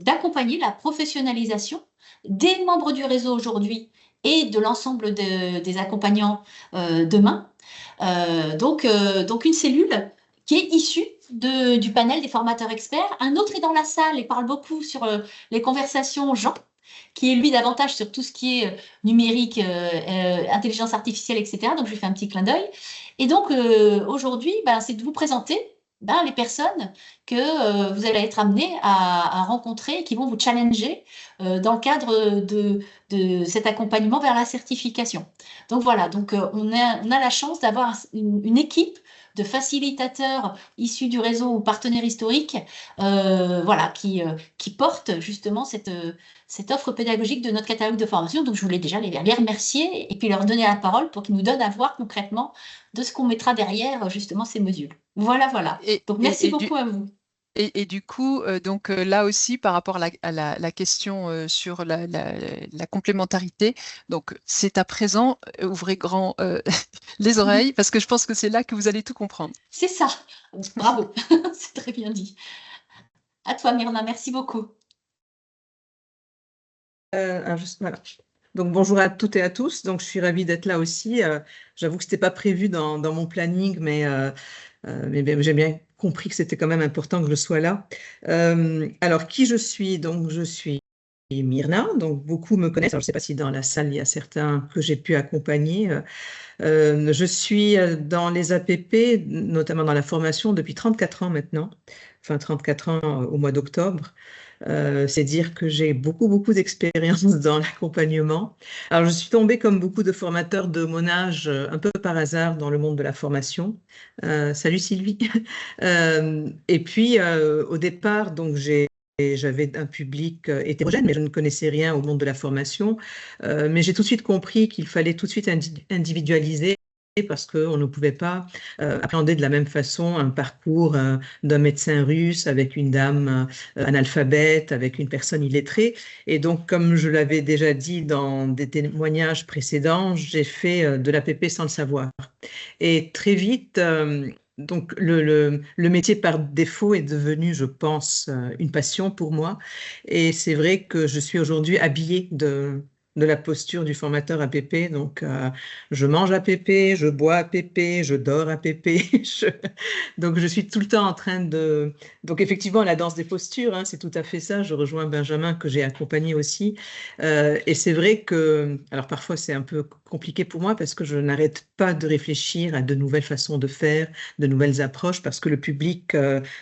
d'accompagner la professionnalisation des membres du réseau aujourd'hui et de l'ensemble des accompagnants demain. Donc une cellule qui est issue du panel des formateurs experts. Un autre est dans la salle et parle beaucoup sur les conversations Jean, qui est lui davantage sur tout ce qui est numérique, intelligence artificielle, etc. Donc je lui fais un petit clin d'œil. Et donc aujourd'hui, c'est de vous présenter les personnes que vous allez être amenés à rencontrer et qui vont vous challenger dans le cadre de cet accompagnement vers la certification. Donc voilà, donc on a la chance d'avoir une équipe de facilitateurs issus du réseau ou partenaires historiques, voilà, qui portent justement cette offre pédagogique de notre catalogue de formation. Donc, je voulais déjà les remercier et puis leur donner la parole pour qu'ils nous donnent à voir concrètement de ce qu'on mettra derrière justement ces modules. Voilà, voilà. Donc, merci beaucoup à vous. Et du coup, donc là aussi, par rapport à la question sur la complémentarité, donc c'est à présent, ouvrez grand les oreilles, parce que je pense que c'est là que vous allez tout comprendre. C'est ça. Bravo, c'est très bien dit. À toi, Myrna, merci beaucoup. Voilà. Donc bonjour à toutes et à tous. Donc je suis ravie d'être là aussi. J'avoue que c'était pas prévu dans mon planning, mais j'ai bien compris que c'était quand même important que je sois là. Alors qui je suis? Donc je suis Myrna. Donc beaucoup me connaissent. Alors, je ne sais pas si dans la salle il y a certains que j'ai pu accompagner. Je suis dans les APP, notamment dans la formation, depuis 34 ans maintenant. Enfin 34 ans au mois d'octobre. C'est dire que j'ai beaucoup d'expérience dans l'accompagnement. Alors, je suis tombée comme beaucoup de formateurs de mon âge, un peu par hasard dans le monde de la formation. Salut Sylvie. Et puis, au départ, donc j'avais un public hétérogène, mais je ne connaissais rien au monde de la formation. Mais j'ai tout de suite compris qu'il fallait tout de suite individualiser parce qu'on ne pouvait pas appréhender de la même façon un parcours d'un médecin russe avec une dame analphabète, avec une personne illettrée. Et donc, comme je l'avais déjà dit dans des témoignages précédents, j'ai fait de l'APP sans le savoir. Et très vite, donc le métier par défaut est devenu, je pense, une passion pour moi. Et c'est vrai que je suis aujourd'hui habillée de la posture du formateur APP. Donc, je mange APP, je bois APP, je dors APP. Donc, je suis tout le temps en train de... Donc, effectivement, la danse des postures, hein, c'est tout à fait ça. Je rejoins Benjamin, que j'ai accompagné aussi. Et c'est vrai que... Alors, parfois, c'est un peu compliqué pour moi parce que je n'arrête pas de réfléchir à de nouvelles façons de faire, de nouvelles approches, parce que le public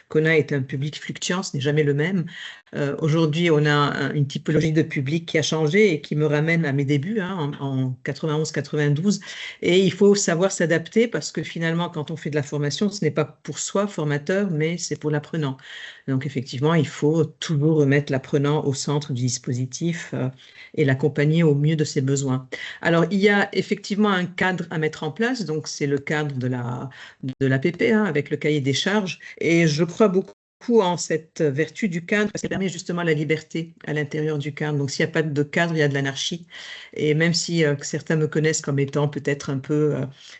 qu'on a est un public fluctuant, ce n'est jamais le même. Aujourd'hui, on a une typologie de public qui a changé et qui me ramène à mes débuts hein, en 91-92. Et il faut savoir s'adapter parce que finalement, quand on fait de la formation, ce n'est pas pour soi, formateur, mais c'est pour l'apprenant. Donc effectivement, il faut toujours remettre l'apprenant au centre du dispositif et l'accompagner au mieux de ses besoins. Alors, il y a effectivement un cadre à mettre en place. Donc, c'est le cadre de l'APP hein, avec le cahier des charges. Et je crois beaucoup en cette vertu du cadre, parce qu'elle permet justement la liberté à l'intérieur du cadre. Donc, s'il n'y a pas de cadre, il y a de l'anarchie. Et même si certains me connaissent comme étant peut-être un peu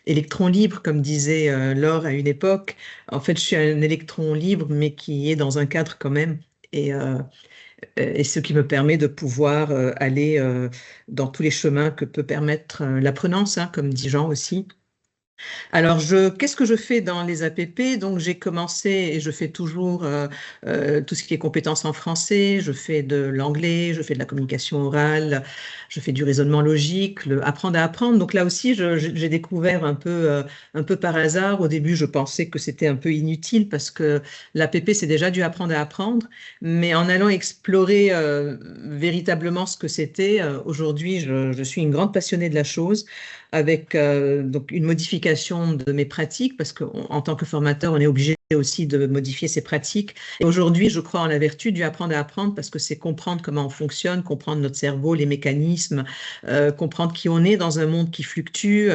électron libre, comme disait Laure à une époque, en fait, je suis un électron libre, mais qui est dans un cadre quand même. Et ce qui me permet de pouvoir aller dans tous les chemins que peut permettre l'apprenance, hein, comme dit Jean aussi. Alors, qu'est-ce que je fais dans les APP? Donc, j'ai commencé et je fais toujours tout ce qui est compétences en français, je fais de l'anglais, je fais de la communication orale, je fais du raisonnement logique, apprendre à apprendre. Donc là aussi, j'ai découvert un peu par hasard. Au début, je pensais que c'était un peu inutile parce que l'APP, c'est déjà du apprendre à apprendre. Mais en allant explorer véritablement ce que c'était, aujourd'hui, je suis une grande passionnée de la chose avec donc une modification de mes pratiques, parce qu'en tant que formateur, on est obligé aussi de modifier ses pratiques. Et aujourd'hui, je crois en la vertu du apprendre à apprendre, parce que c'est comprendre comment on fonctionne, comprendre notre cerveau, les mécanismes, comprendre qui on est dans un monde qui fluctue.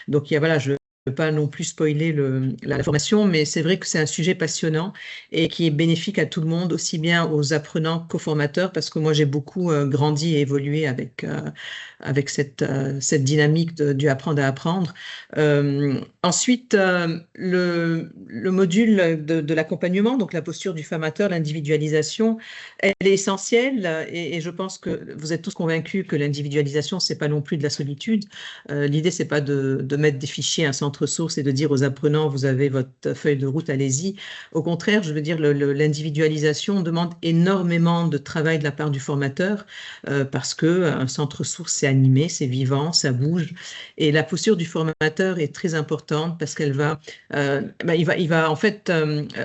Donc, voilà, je ne veux pas non plus spoiler la formation, mais c'est vrai que c'est un sujet passionnant et qui est bénéfique à tout le monde, aussi bien aux apprenants qu'aux formateurs, parce que moi, j'ai beaucoup grandi et évolué avec cette dynamique du apprendre à apprendre. Ensuite, le module de l'accompagnement, donc la posture du formateur, l'individualisation, elle est essentielle et je pense que vous êtes tous convaincus que l'individualisation, c'est pas non plus de la solitude. L'idée, c'est pas de mettre des fichiers à un centre source et de dire aux apprenants, vous avez votre feuille de route, allez-y. Au contraire, je veux dire, l'individualisation demande énormément de travail de la part du formateur parce qu'un centre source, c'est animé, c'est vivant, ça bouge. Et la posture du formateur est très importante parce qu'elle va, il va en fait,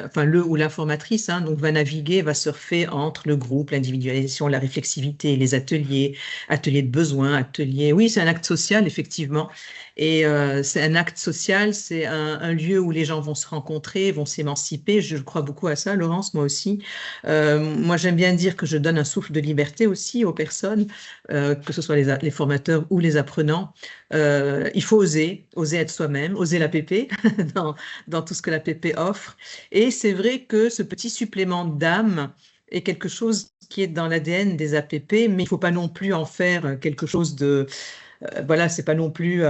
enfin le ou la formatrice, hein, donc va naviguer, va surfer entre le groupe, l'individualisation, la réflexivité, les ateliers de besoins, ateliers. Oui, c'est un acte social effectivement. Et c'est un acte social, c'est un lieu où les gens vont se rencontrer, vont s'émanciper. Je crois beaucoup à ça, Laurence, moi aussi. Moi, j'aime bien dire que je donne un souffle de liberté aussi aux personnes, que ce soit les formateurs ou les apprenants. Il faut oser être soi-même, oser l'APP dans tout ce que l'APP offre. Et c'est vrai que ce petit supplément d'âme est quelque chose qui est dans l'ADN des APP, mais il ne faut pas non plus en faire quelque chose de... voilà, c'est pas non plus...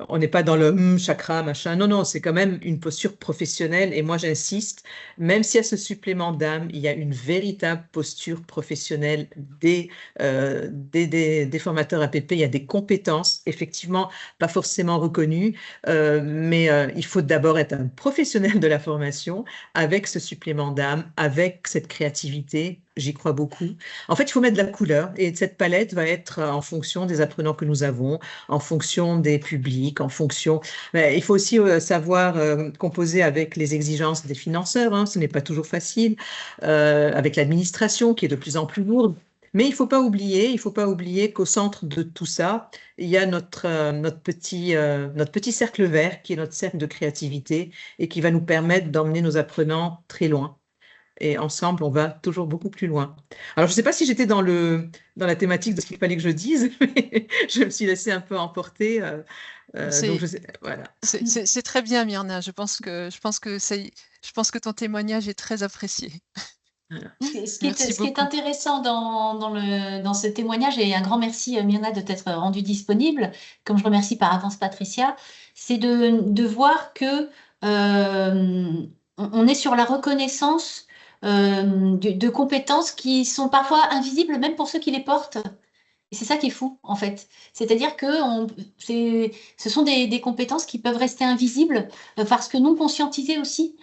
on n'est pas dans le chakra, machin. Non, non, c'est quand même une posture professionnelle. Et moi, j'insiste, même s'il y a ce supplément d'âme, il y a une véritable posture professionnelle des formateurs APP. Il y a des compétences, effectivement, pas forcément reconnues, mais il faut d'abord être un professionnel de la formation avec ce supplément d'âme, avec cette créativité. J'y crois beaucoup. En fait, il faut mettre de la couleur et cette palette va être en fonction des apprenants que nous avons, en fonction des publics, en fonction... Mais il faut aussi savoir composer avec les exigences des financeurs, hein, ce n'est pas toujours facile, avec l'administration qui est de plus en plus lourde. Mais il ne faut pas oublier qu'au centre de tout ça, il y a notre petit cercle vert qui est notre cercle de créativité et qui va nous permettre d'emmener nos apprenants très loin. Et ensemble, on va toujours beaucoup plus loin. Alors, je ne sais pas si j'étais dans la thématique de ce qu'il fallait que je dise, mais je me suis laissée un peu emporter. Donc, voilà. C'est très bien, Myrna. Je pense que ton témoignage est très apprécié. Voilà. Ce qui est intéressant dans ce témoignage, et un grand merci Myrna de t'être rendue disponible, comme je remercie par avance Patricia, c'est de voir que on est sur la reconnaissance de compétences qui sont parfois invisibles même pour ceux qui les portent. Et c'est ça qui est fou, en fait. C'est-à-dire que ce sont des compétences qui peuvent rester invisibles parce que non conscientisées aussi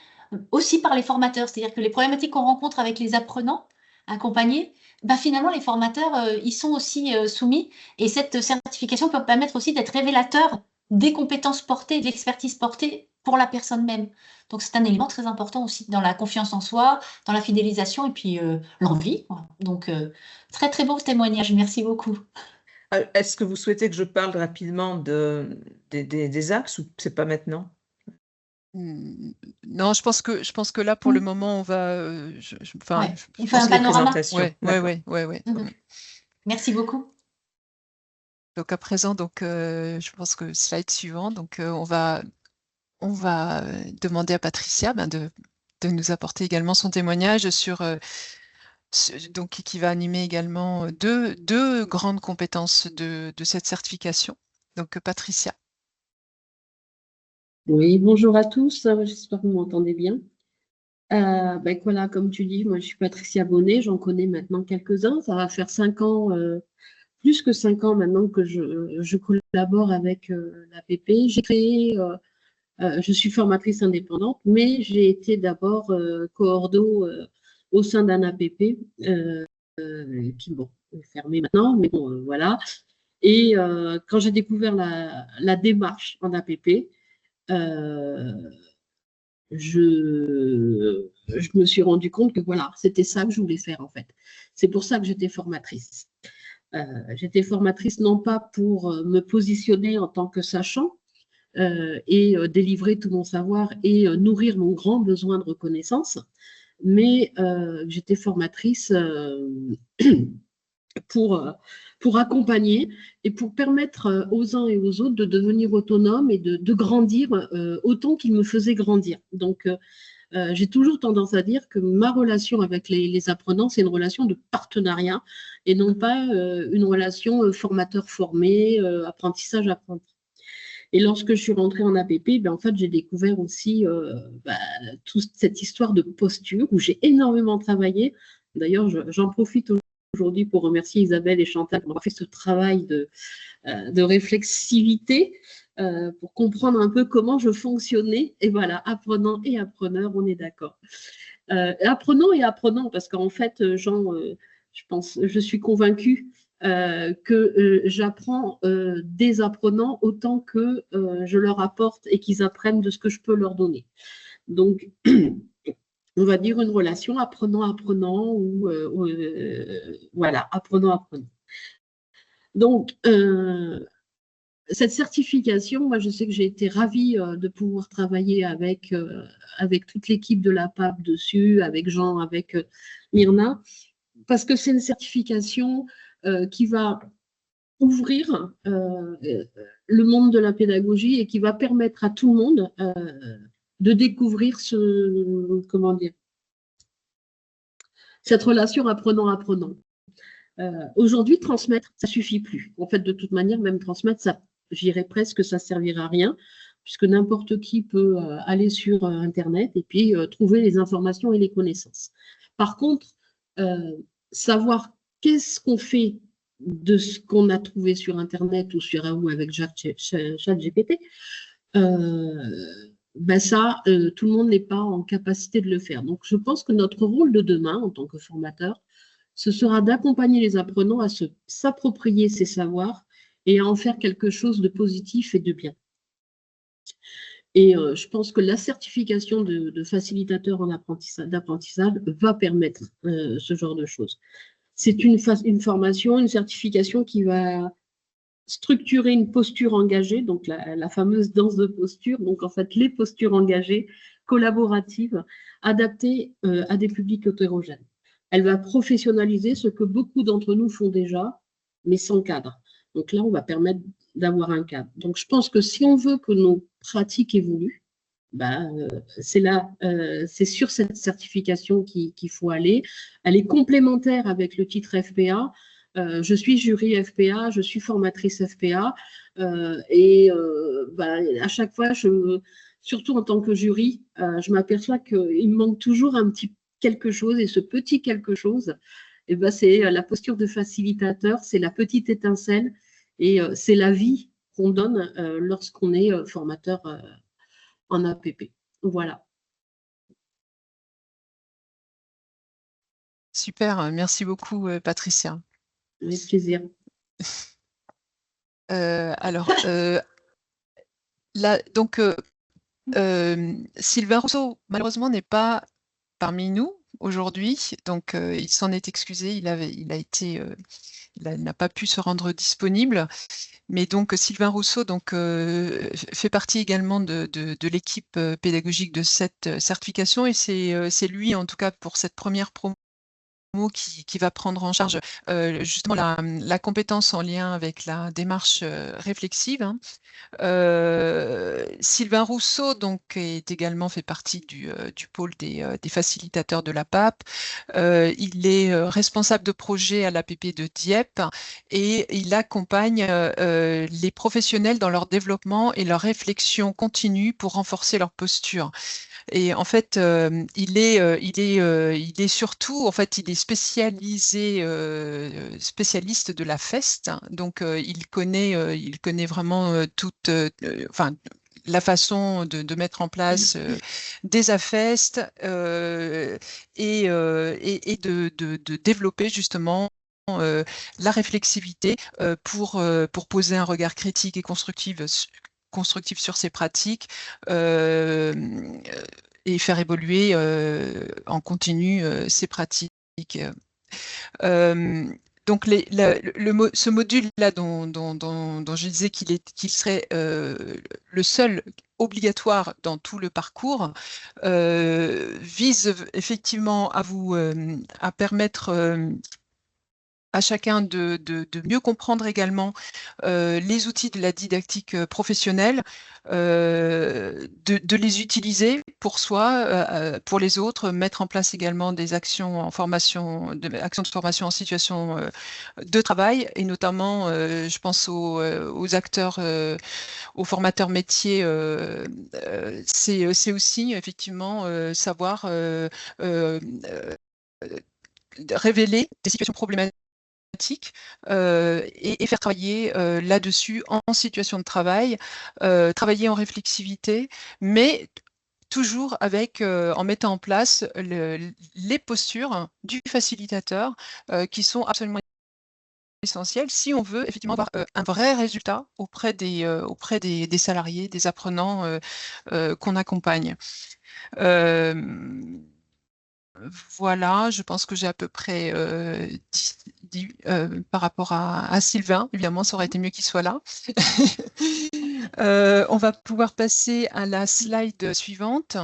par les formateurs. C'est-à-dire que les problématiques qu'on rencontre avec les apprenants accompagnés, finalement, les formateurs, ils sont aussi soumis. Et cette certification peut permettre aussi d'être révélateur des compétences portées, de l'expertise portée pour la personne même. Donc, c'est un élément très important aussi dans la confiance en soi, dans la fidélisation et puis l'envie. Donc, très, très beau témoignage. Merci beaucoup. Est-ce que vous souhaitez que je parle rapidement des axes ou c'est pas maintenant? Non, je pense que là, pour le moment, on va... il fait un panorama. Ouais. Merci beaucoup. Donc, à présent, je pense que slide suivant. Donc, on va demander à Patricia de nous apporter également son témoignage qui va animer également deux grandes compétences de cette certification. Donc, Patricia. Oui, bonjour à tous, j'espère que vous m'entendez bien. Voilà, comme tu dis, moi je suis Patricia Bonnet, j'en connais maintenant quelques-uns, ça va faire 5 ans, plus que 5 ans maintenant que je collabore avec l'APP. J'ai créé, je suis formatrice indépendante, mais j'ai été d'abord coordo au sein d'un APP qui, bon, est fermé maintenant, mais bon, voilà. Et quand j'ai découvert la démarche en APP, je me suis rendu compte que voilà, c'était ça que je voulais faire en fait. C'est pour ça que j'étais formatrice. J'étais formatrice non pas pour me positionner en tant que sachant et délivrer tout mon savoir et nourrir mon grand besoin de reconnaissance, mais j'étais formatrice pour accompagner et pour permettre aux uns et aux autres de devenir autonomes et de grandir autant qu'ils me faisaient grandir. Donc, j'ai toujours tendance à dire que ma relation avec les apprenants, c'est une relation de partenariat et non pas une relation formateur-formé, apprentissage-apprenti. Et lorsque je suis rentrée en APP, en fait, j'ai découvert aussi toute cette histoire de posture où j'ai énormément travaillé. D'ailleurs, j'en profite aujourd'hui pour remercier Isabelle et Chantal qui ont fait ce travail de réflexivité pour comprendre un peu comment je fonctionnais. Et voilà, apprenant et appreneur, on est d'accord. Apprenant et apprenant, parce qu'en fait, Jean, je suis convaincue que j'apprends des apprenants autant que je leur apporte et qu'ils apprennent de ce que je peux leur donner. Donc, on va dire une relation apprenant-apprenant ou voilà, apprenant-apprenant. Donc, cette certification, moi, je sais que j'ai été ravie de pouvoir travailler avec toute l'équipe de la PAP dessus, avec Jean, avec Myrna, parce que c'est une certification qui va ouvrir le monde de la pédagogie et qui va permettre à tout le monde de découvrir comment dire, cette relation apprenant-apprenant. Aujourd'hui, transmettre, ça suffit plus. En fait, de toute manière, même transmettre, ça, j'irais presque, ça servira à rien, puisque n'importe qui peut aller sur Internet et puis trouver les informations et les connaissances. Par contre, savoir qu'est-ce qu'on fait de ce qu'on a trouvé sur Internet ou avec ChatGPT, ben ça, tout le monde n'est pas en capacité de le faire. Donc, je pense que notre rôle de demain, en tant que formateur, ce sera d'accompagner les apprenants à s'approprier ces savoirs et à en faire quelque chose de positif et de bien. Et je pense que la certification de facilitateur d'apprentissage va permettre ce genre de choses. C'est une formation, une certification qui va structurer une posture engagée, donc la fameuse danse de posture, donc en fait les postures engagées, collaboratives, adaptées à des publics hétérogènes. Elle va professionnaliser ce que beaucoup d'entre nous font déjà, mais sans cadre. Donc là, on va permettre d'avoir un cadre. Donc je pense que si on veut que nos pratiques évoluent, c'est sur cette certification qu'il faut aller. Elle est complémentaire avec le titre FPA. Je suis jury FPA, je suis formatrice FPA, à chaque fois, surtout en tant que jury, je m'aperçois qu'il me manque toujours un petit quelque chose, et ce petit quelque chose, c'est la posture de facilitateur, c'est la petite étincelle, et c'est la vie qu'on donne lorsqu'on est formateur en APP. Voilà. Super, merci beaucoup Patricia. Avec plaisir. Alors, là, donc, Sylvain Rousseau, malheureusement, n'est pas parmi nous aujourd'hui, donc il s'en est excusé, il n'a pas pu se rendre disponible, mais donc Sylvain Rousseau fait partie également de l'équipe pédagogique de cette certification, et c'est lui, en tout cas pour cette première promo, qui va prendre en charge justement la compétence en lien avec la démarche réflexive. Hein. Sylvain Rousseau est également fait partie du pôle des facilitateurs de la PAP. Il est responsable de projet à l'APP de Dieppe et il accompagne les professionnels dans leur développement et leur réflexion continue pour renforcer leur posture. Et en fait, il est surtout, en fait, il est spécialiste de la FEST. Hein, donc, il connaît vraiment toute, la façon de mettre en place des AFEST et de développer justement la réflexivité pour poser un regard critique et constructif sur ces pratiques et faire évoluer en continu ces pratiques. Donc, ce module-là dont je disais qu'il serait le seul obligatoire dans tout le parcours, vise effectivement à permettre à chacun de mieux comprendre également les outils de la didactique professionnelle, de les utiliser pour soi, pour les autres, mettre en place également des actions en formation, actions de formation en situation de travail, et notamment, je pense aux acteurs, aux formateurs métiers, c'est aussi effectivement savoir révéler des situations problématiques et faire travailler là-dessus en situation de travail, travailler en réflexivité, mais toujours en mettant en place les postures du facilitateur qui sont absolument essentielles si on veut effectivement avoir un vrai résultat auprès des salariés, des apprenants qu'on accompagne. Voilà, je pense que j'ai à peu près par rapport à Sylvain. Évidemment, ça aurait été mieux qu'il soit là. On va pouvoir passer à la slide suivante.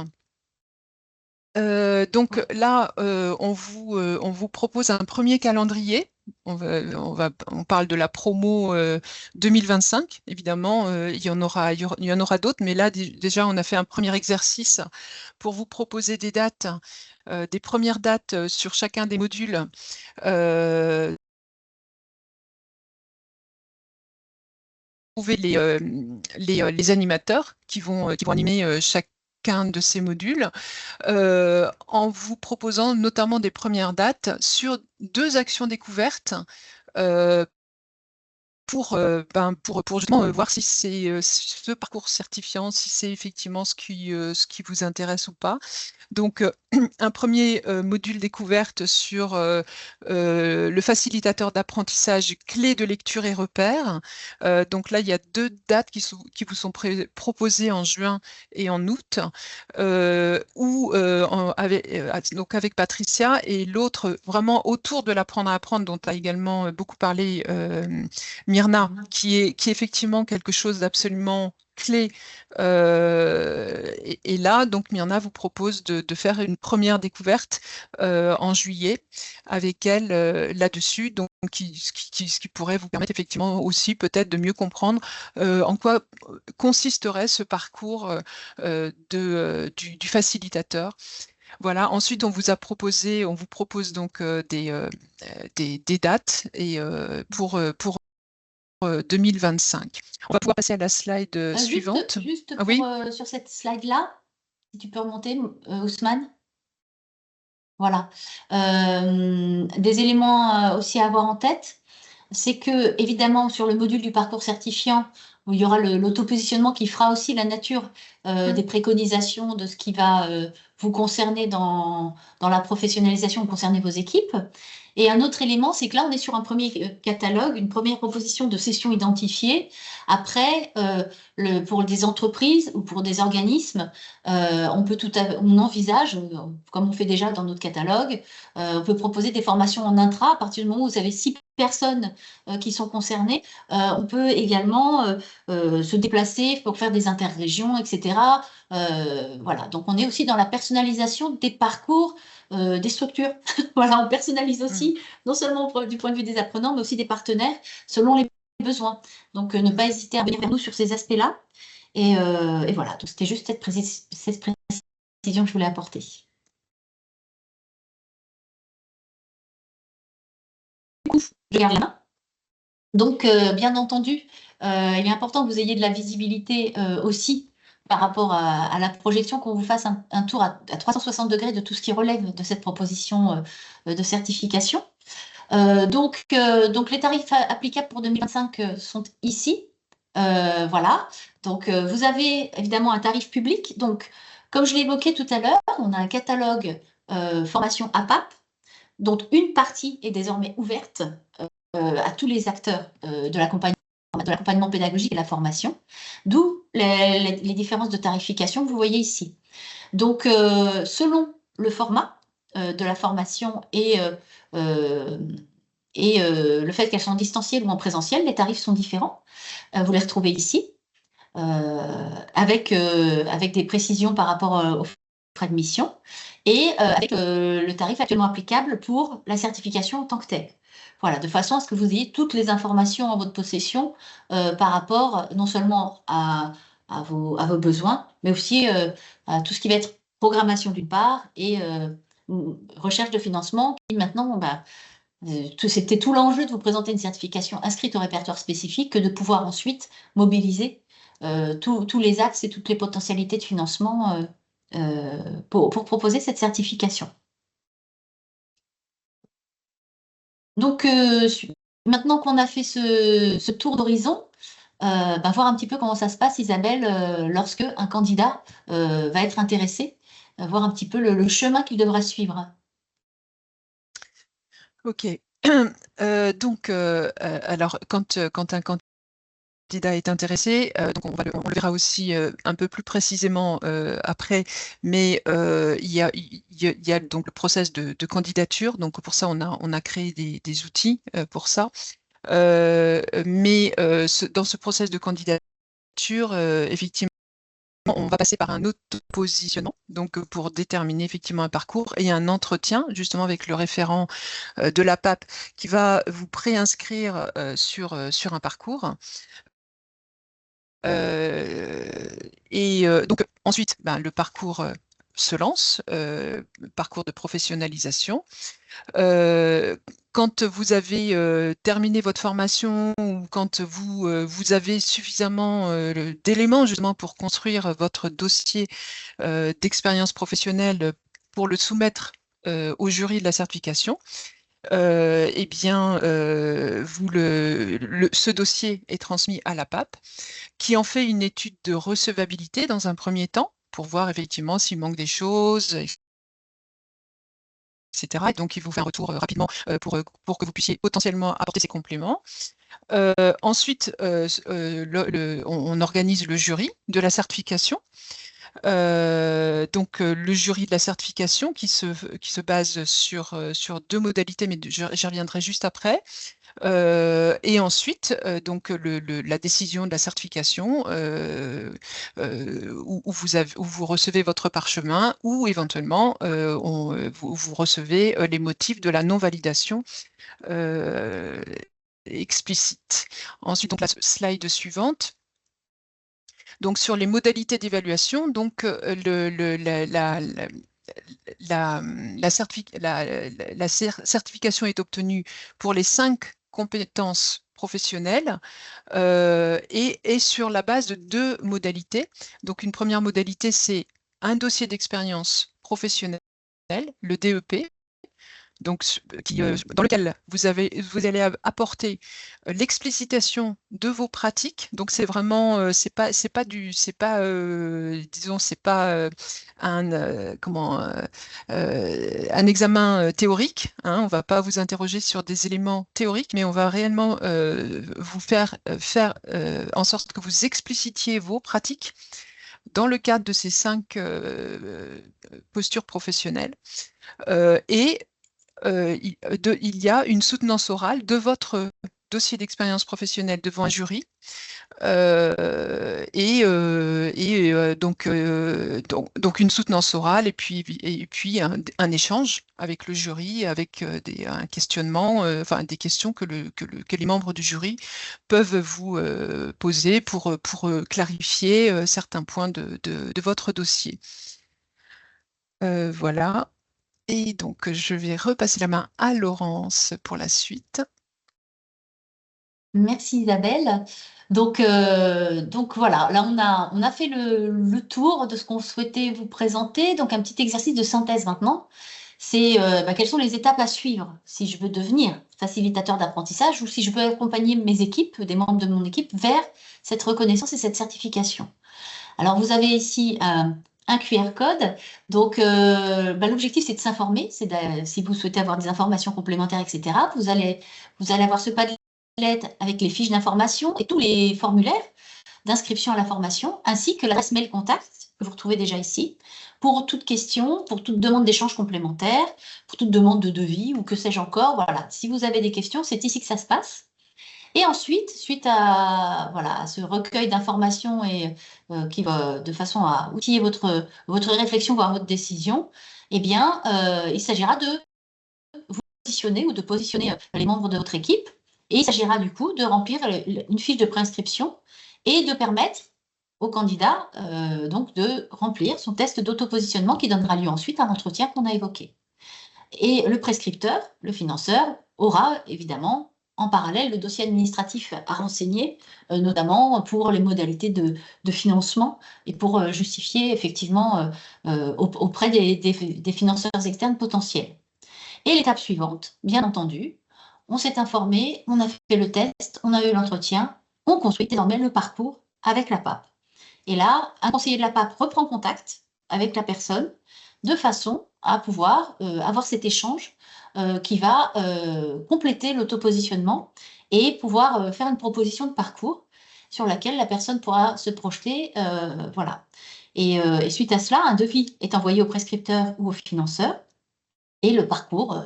Donc là, on vous propose un premier calendrier. On parle de la promo 2025. Évidemment, il y en aura d'autres, mais là, déjà, on a fait un premier exercice pour vous proposer des dates, des premières dates sur chacun des modules. Trouver les animateurs qui vont animer chacun de ces modules, en vous proposant notamment des premières dates sur 2 actions découvertes, pour justement voir si c'est ce parcours certifiant, si c'est effectivement ce qui vous intéresse ou pas. Donc, un premier module découverte sur le facilitateur d'apprentissage, clés de lecture et repères. Donc là, il y a 2 dates qui vous sont proposées en juin et en août, donc avec Patricia, et l'autre vraiment autour de l'apprendre à apprendre, dont a également beaucoup parlé Myrna, qui est effectivement quelque chose d'absolument clé. Et là, donc Myrna vous propose de faire une première découverte en juillet avec elle là-dessus, donc ce qui pourrait vous permettre effectivement aussi peut-être de mieux comprendre en quoi consisterait ce parcours du facilitateur. Voilà. Ensuite, on vous propose donc des dates et pour 2025. On va pouvoir passer à la slide suivante. Juste Ah, oui. sur cette slide-là, si tu peux remonter, Ousmane. Voilà. Des éléments aussi à avoir en tête, c'est que, évidemment, sur le module du parcours certifiant, où il y aura l'auto-positionnement qui fera aussi la nature des préconisations de ce qui va vous concerner dans la professionnalisation, concerner vos équipes. Et un autre élément, c'est que là, on est sur un premier catalogue, une première proposition de session identifiée. Après, pour des entreprises ou pour des organismes, on envisage, comme on fait déjà dans notre catalogue, on peut proposer des formations en intra. À partir du moment où vous avez 6 personnes qui sont concernées, on peut également se déplacer pour faire des interrégions, etc. Voilà, donc on est aussi dans la personnalisation des parcours des structures. Voilà, on personnalise aussi, non seulement du point de vue des apprenants, mais aussi des partenaires, selon les besoins. Donc, ne pas hésiter à venir vers nous sur ces aspects-là. Et voilà, donc c'était juste cette précision que je voulais apporter. Du coup, je garde la main. Donc, bien entendu, il est important que vous ayez de la visibilité aussi par rapport à la projection, qu'on vous fasse un tour à 360 degrés de tout ce qui relève de cette proposition de certification. Donc, les tarifs applicables pour 2025 sont ici. Voilà. Donc, vous avez évidemment un tarif public. Donc, comme je l'ai évoqué tout à l'heure, on a un catalogue formation APAP, dont une partie est désormais ouverte à tous les acteurs de l'accompagnement pédagogique et la formation, d'où les différences de tarification que vous voyez ici. Donc, selon le format de la formation et le fait qu'elles sont en distanciel ou en présentiel, les tarifs sont différents. Vous les retrouvez ici, avec des précisions par rapport aux frais de mission et avec le tarif actuellement applicable pour la certification en tant que telle. Voilà, de façon à ce que vous ayez toutes les informations en votre possession par rapport non seulement à vos besoins, mais aussi à tout ce qui va être programmation d'une part et recherche de financement qui maintenant, c'était tout l'enjeu de vous présenter une certification inscrite au répertoire spécifique que de pouvoir ensuite mobiliser tous les axes et toutes les potentialités de financement pour proposer cette certification. Donc, maintenant qu'on a fait ce tour d'horizon, voir un petit peu comment ça se passe, Isabelle, lorsque un candidat va être intéressé, voir un petit peu le chemin qu'il devra suivre. Ok. Donc, alors, quand un candidat candidat est intéressé, donc on le verra aussi un peu plus précisément après, mais il y a donc le process de candidature. Donc pour ça, on a créé des outils pour ça. Mais dans ce process de candidature, effectivement, on va passer par un auto-positionnement, donc pour déterminer effectivement un parcours, et un entretien justement avec le référent de la PAP qui va vous préinscrire sur un parcours. Donc ensuite, le parcours se lance, parcours de professionnalisation. Quand vous avez terminé votre formation ou quand vous avez suffisamment d'éléments justement pour construire votre dossier d'expérience professionnelle pour le soumettre au jury de la certification, eh bien, ce dossier est transmis à la PAP, qui en fait une étude de recevabilité dans un premier temps, pour voir effectivement s'il manque des choses, etc. Et donc, il vous fait un retour rapidement pour que vous puissiez potentiellement apporter ces compléments. Ensuite, on organise le jury de la certification. Donc, le jury de la certification qui se base sur 2 modalités, mais j'y reviendrai juste après. Et ensuite, donc la décision de la certification où vous recevez votre parchemin, ou éventuellement vous recevez les motifs de la non-validation explicite. Ensuite, donc la slide suivante. Donc sur les modalités d'évaluation, donc la certification est obtenue pour les 5 compétences professionnelles et sur la base de 2 modalités. Donc une première modalité, c'est un dossier d'expérience professionnelle, le DEP, donc dans lequel vous allez apporter l'explicitation de vos pratiques. Donc c'est vraiment un examen théorique, hein. On ne va pas vous interroger sur des éléments théoriques, mais on va réellement vous faire en sorte que vous explicitiez vos pratiques dans le cadre de ces 5 postures professionnelles. Il y a une soutenance orale de votre dossier d'expérience professionnelle devant un jury, donc une soutenance orale et puis un échange avec le jury, avec un questionnement, des questions que les membres du jury peuvent vous poser pour clarifier certains points de votre dossier. Voilà. Et donc, je vais repasser la main à Laurence pour la suite. Merci Isabelle. Donc voilà, là on a fait le tour de ce qu'on souhaitait vous présenter. Donc un petit exercice de synthèse maintenant. C'est quelles sont les étapes à suivre si je veux devenir facilitateur d'apprentissage ou si je veux accompagner mes équipes, des membres de mon équipe, vers cette reconnaissance et cette certification. Alors vous avez ici un QR code. Donc, l'objectif, c'est de s'informer. Si vous souhaitez avoir des informations complémentaires, etc., vous allez avoir ce Padlet avec les fiches d'information et tous les formulaires d'inscription à la formation, ainsi que l'adresse mail contact que vous retrouvez déjà ici, pour toute question, pour toute demande d'échange complémentaire, pour toute demande de devis ou que sais-je encore. Voilà, si vous avez des questions, c'est ici que ça se passe. Et ensuite, suite à ce recueil d'informations et qui va de façon à outiller votre réflexion, voire votre décision, eh bien, il s'agira de vous positionner ou de positionner les membres de votre équipe. Et il s'agira du coup de remplir une fiche de préinscription et de permettre au candidat donc de remplir son test d'autopositionnement qui donnera lieu ensuite à l'entretien qu'on a évoqué. Et le prescripteur, le financeur, aura évidemment en parallèle le dossier administratif à renseigner, notamment pour les modalités de financement et pour justifier effectivement auprès des financeurs externes potentiels. Et l'étape suivante, bien entendu, on s'est informé, on a fait le test, on a eu l'entretien, on construit désormais le parcours avec la PAP. Et là, un conseiller de la PAP reprend contact avec la personne de façon à pouvoir avoir cet échange qui va compléter l'autopositionnement et pouvoir faire une proposition de parcours sur laquelle la personne pourra se projeter. Voilà. Et suite à cela, un devis est envoyé au prescripteur ou au financeur et le parcours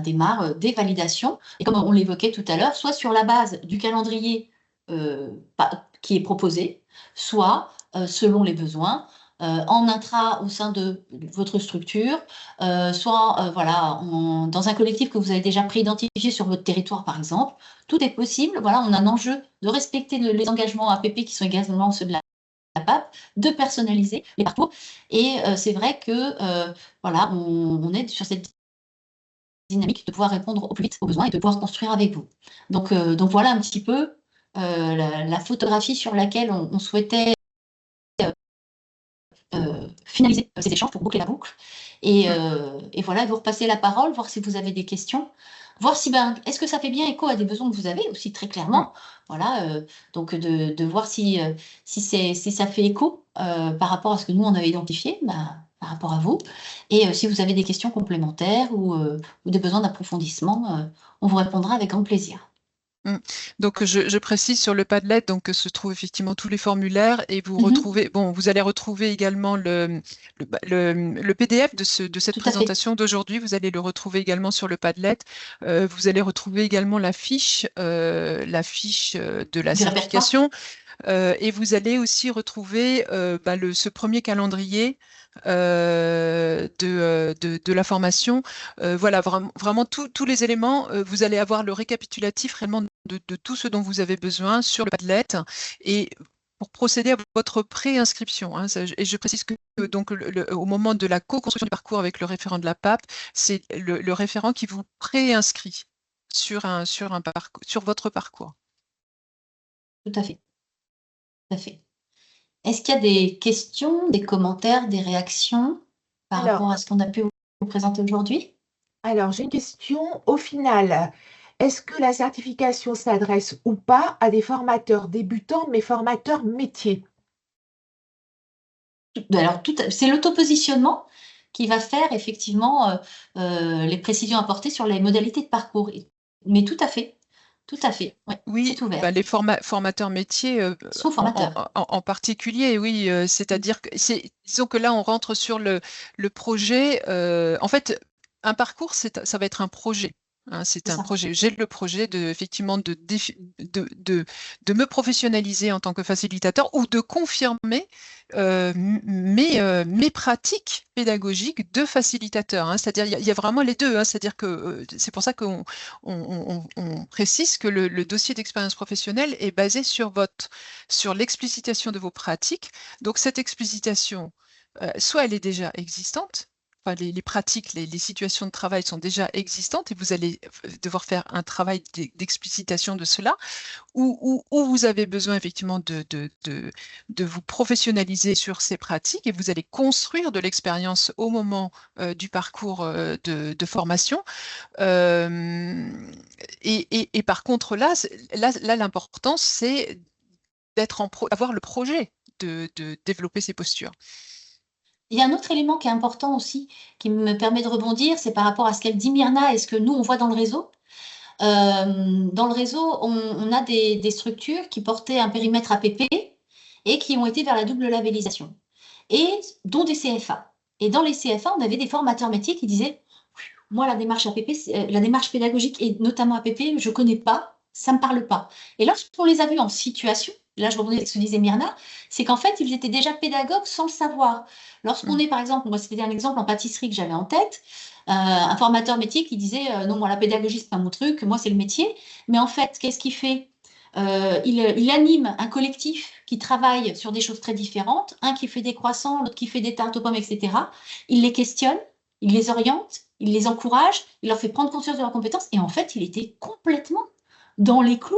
démarre des validations. Et comme on l'évoquait tout à l'heure, soit sur la base du calendrier qui est proposé, soit selon les besoins, en intra au sein de votre structure, soit voilà, dans un collectif que vous avez déjà préidentifié sur votre territoire, par exemple. Tout est possible. Voilà, on a un enjeu de respecter les engagements APP qui sont également ceux de la PAP, de personnaliser les parcours. Et c'est vrai que voilà, on est sur cette dynamique de pouvoir répondre au plus vite aux besoins et de pouvoir construire avec vous. Donc voilà un petit peu la photographie sur laquelle on souhaitait finaliser ces échanges pour boucler la boucle. Et voilà, vous repasser la parole, voir si vous avez des questions, voir si est-ce que ça fait bien écho à des besoins que vous avez aussi très clairement. Voilà, donc de voir si ça fait écho par rapport à ce que nous on avait identifié. Par rapport à vous, et si vous avez des questions complémentaires ou des besoins d'approfondissement, on vous répondra avec grand plaisir. Donc, je précise sur le Padlet, donc se trouvent effectivement tous les formulaires et vous retrouvez, vous allez retrouver également le PDF de cette présentation d'aujourd'hui. Vous allez le retrouver également sur le Padlet. Vous allez retrouver également la fiche de la certification. Et vous allez aussi retrouver ce premier calendrier de la formation. Voilà, vraiment tous les éléments. Vous allez avoir le récapitulatif réellement de tout ce dont vous avez besoin sur le Padlet et pour procéder à votre préinscription. Et je précise que donc au moment de la co-construction du parcours avec le référent de la PAP, c'est le référent qui vous préinscrit sur votre parcours. Tout à fait. Tout à fait. Est-ce qu'il y a des questions, des commentaires, des réactions par rapport à ce qu'on a pu vous présenter aujourd'hui? Alors, j'ai une question. Au final, est-ce que la certification s'adresse ou pas à des formateurs débutants, mais formateurs métiers? Alors, c'est l'auto-positionnement qui va faire effectivement les précisions apportées sur les modalités de parcours. Mais tout à fait. Tout à fait. Ouais, oui, c'est ouvert. Les formateurs métiers sont formateurs. En particulier, oui, c'est-à-dire que disons que là, on rentre sur le projet. En fait, un parcours, ça va être un projet. C'est un projet. J'ai le projet effectivement de me professionnaliser en tant que facilitateur ou de confirmer mes pratiques pédagogiques de facilitateur. C'est-à-dire, il y a vraiment les deux. C'est-à-dire que c'est pour ça qu'on précise que le dossier d'expérience professionnelle est basé sur l'explicitation de vos pratiques. Donc, cette explicitation, soit elle est déjà existante, les pratiques, les situations de travail sont déjà existantes et vous allez devoir faire un travail d'explicitation de cela, ou vous avez besoin effectivement de vous professionnaliser sur ces pratiques et vous allez construire de l'expérience au moment du parcours de formation. Et par contre, là l'importance, c'est d'avoir le projet de développer ces postures. Il y a un autre élément qui est important aussi, qui me permet de rebondir, c'est par rapport à ce qu'elle dit Myrna et ce que nous, on voit dans le réseau. Dans le réseau, on a des structures qui portaient un périmètre APP et qui ont été vers la double labellisation, et dont des CFA. Et dans les CFA, on avait des formateurs métiers qui disaient « Moi, la démarche APP, la démarche pédagogique, et notamment APP, je ne connais pas, ça ne me parle pas. » Et lorsqu'on les a vus en situation, là je rebondis avec ce que disait Myrna, c'est qu'en fait, ils étaient déjà pédagogues sans le savoir. Lorsqu'on est, par exemple, moi c'était un exemple en pâtisserie que j'avais en tête, un formateur métier qui disait non, moi la pédagogie c'est pas mon truc, moi c'est le métier. Mais en fait, qu'est-ce qu'il fait? Il anime un collectif qui travaille sur des choses très différentes, un qui fait des croissants, l'autre qui fait des tartes aux pommes, etc. Il les questionne, il les oriente, il les encourage, il leur fait prendre conscience de leurs compétences, et en fait, il était complètement dans les clous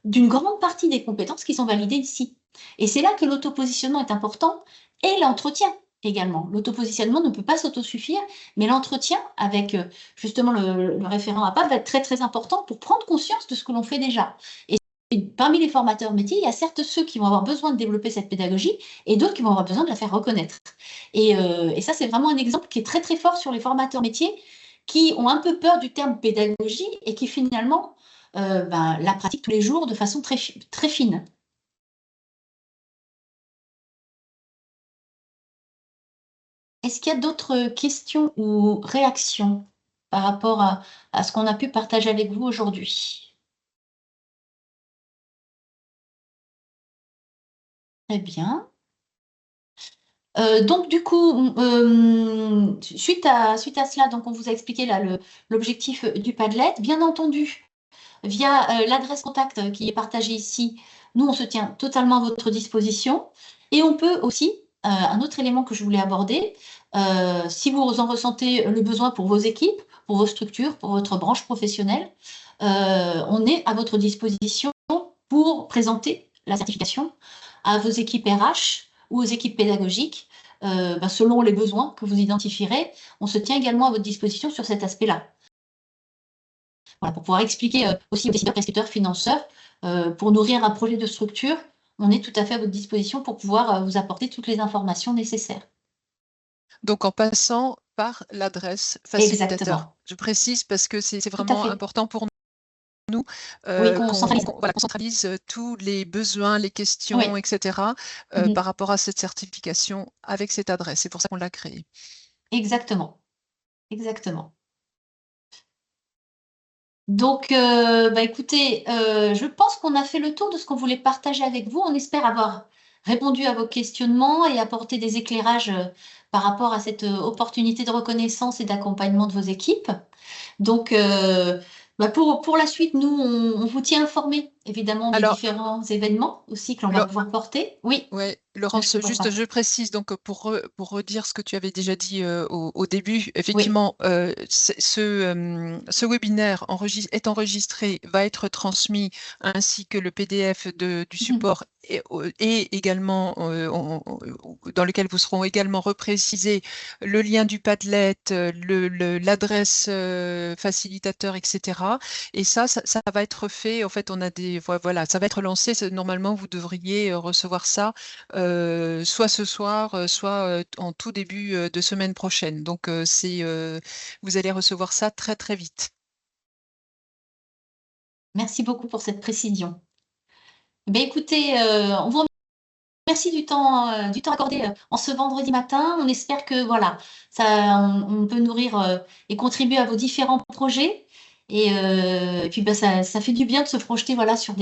d'une grande partie des compétences qui sont validées ici. Et c'est là que l'autopositionnement est important, et l'entretien également. L'autopositionnement ne peut pas s'autosuffire, mais l'entretien avec justement le référent APAP va être très très important pour prendre conscience de ce que l'on fait déjà. Et parmi les formateurs métiers, il y a certes ceux qui vont avoir besoin de développer cette pédagogie et d'autres qui vont avoir besoin de la faire reconnaître. Et ça, c'est vraiment un exemple qui est très très fort sur les formateurs métiers qui ont un peu peur du terme pédagogie et qui finalement la pratiquent tous les jours de façon très, très fine. Est-ce qu'il y a d'autres questions ou réactions par rapport à ce qu'on a pu partager avec vous aujourd'hui? Très bien. Donc du coup, suite à cela, donc on vous a expliqué là l'objectif du Padlet. Bien entendu, via, l'adresse contact qui est partagée ici, nous on se tient totalement à votre disposition et on peut aussi, un autre élément que je voulais aborder, si vous en ressentez le besoin pour vos équipes, pour vos structures, pour votre branche professionnelle, on est à votre disposition pour présenter la certification à vos équipes RH ou aux équipes pédagogiques, selon les besoins que vous identifierez. On se tient également à votre disposition sur cet aspect-là. Voilà, pour pouvoir expliquer aussi aux décideurs, prescripteurs, financeurs, pour nourrir un projet de structure, on est tout à fait à votre disposition pour pouvoir vous apporter toutes les informations nécessaires. Donc, en passant par l'adresse facilitateur. Exactement. Je précise parce que c'est Tout à vraiment fait. important pour nous Oui, qu'on centralise. voilà, qu'on centralise tous les besoins, les questions, Oui. etc. Mhm. par rapport à cette certification avec cette adresse. C'est pour ça qu'on l'a créée. Exactement. Exactement. Donc, écoutez, je pense qu'on a fait le tour de ce qu'on voulait partager avec vous. On espère avoir répondu à vos questionnements et apporté des éclairages par rapport à cette opportunité de reconnaissance et d'accompagnement de vos équipes. Donc, pour la suite, nous, on vous tient informé, évidemment, des Alors, différents événements aussi que l'on va pouvoir porter. Oui, ouais, Laurence, je juste comprends. je précise, donc pour redire ce que tu avais déjà dit au début, effectivement, ce webinaire est enregistré, va être transmis, ainsi que le PDF du support et également dans lequel vous seront également reprécisés le lien du Padlet, l'adresse facilitateur, etc. Et ça va être fait. En fait, on a voilà, ça va être lancé. Normalement, vous devriez recevoir ça soit ce soir, soit en tout début de semaine prochaine. Donc, vous allez recevoir ça très, très vite. Merci beaucoup pour cette précision. Écoutez, on vous remercie du temps accordé en ce vendredi matin. On espère que voilà, on peut nourrir et contribuer à vos différents projets. Et puis ça fait du bien de se projeter voilà, sur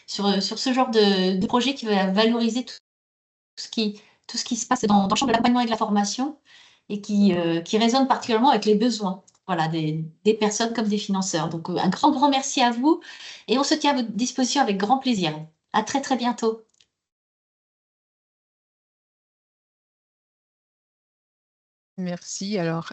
ce genre de projet qui va valoriser tout ce qui se passe dans le champ de l'accompagnement et de la formation et qui résonne particulièrement avec les besoins voilà, des personnes comme des financeurs. Donc, un grand, grand merci à vous et on se tient à votre disposition avec grand plaisir. À très, très bientôt. Merci. Alors.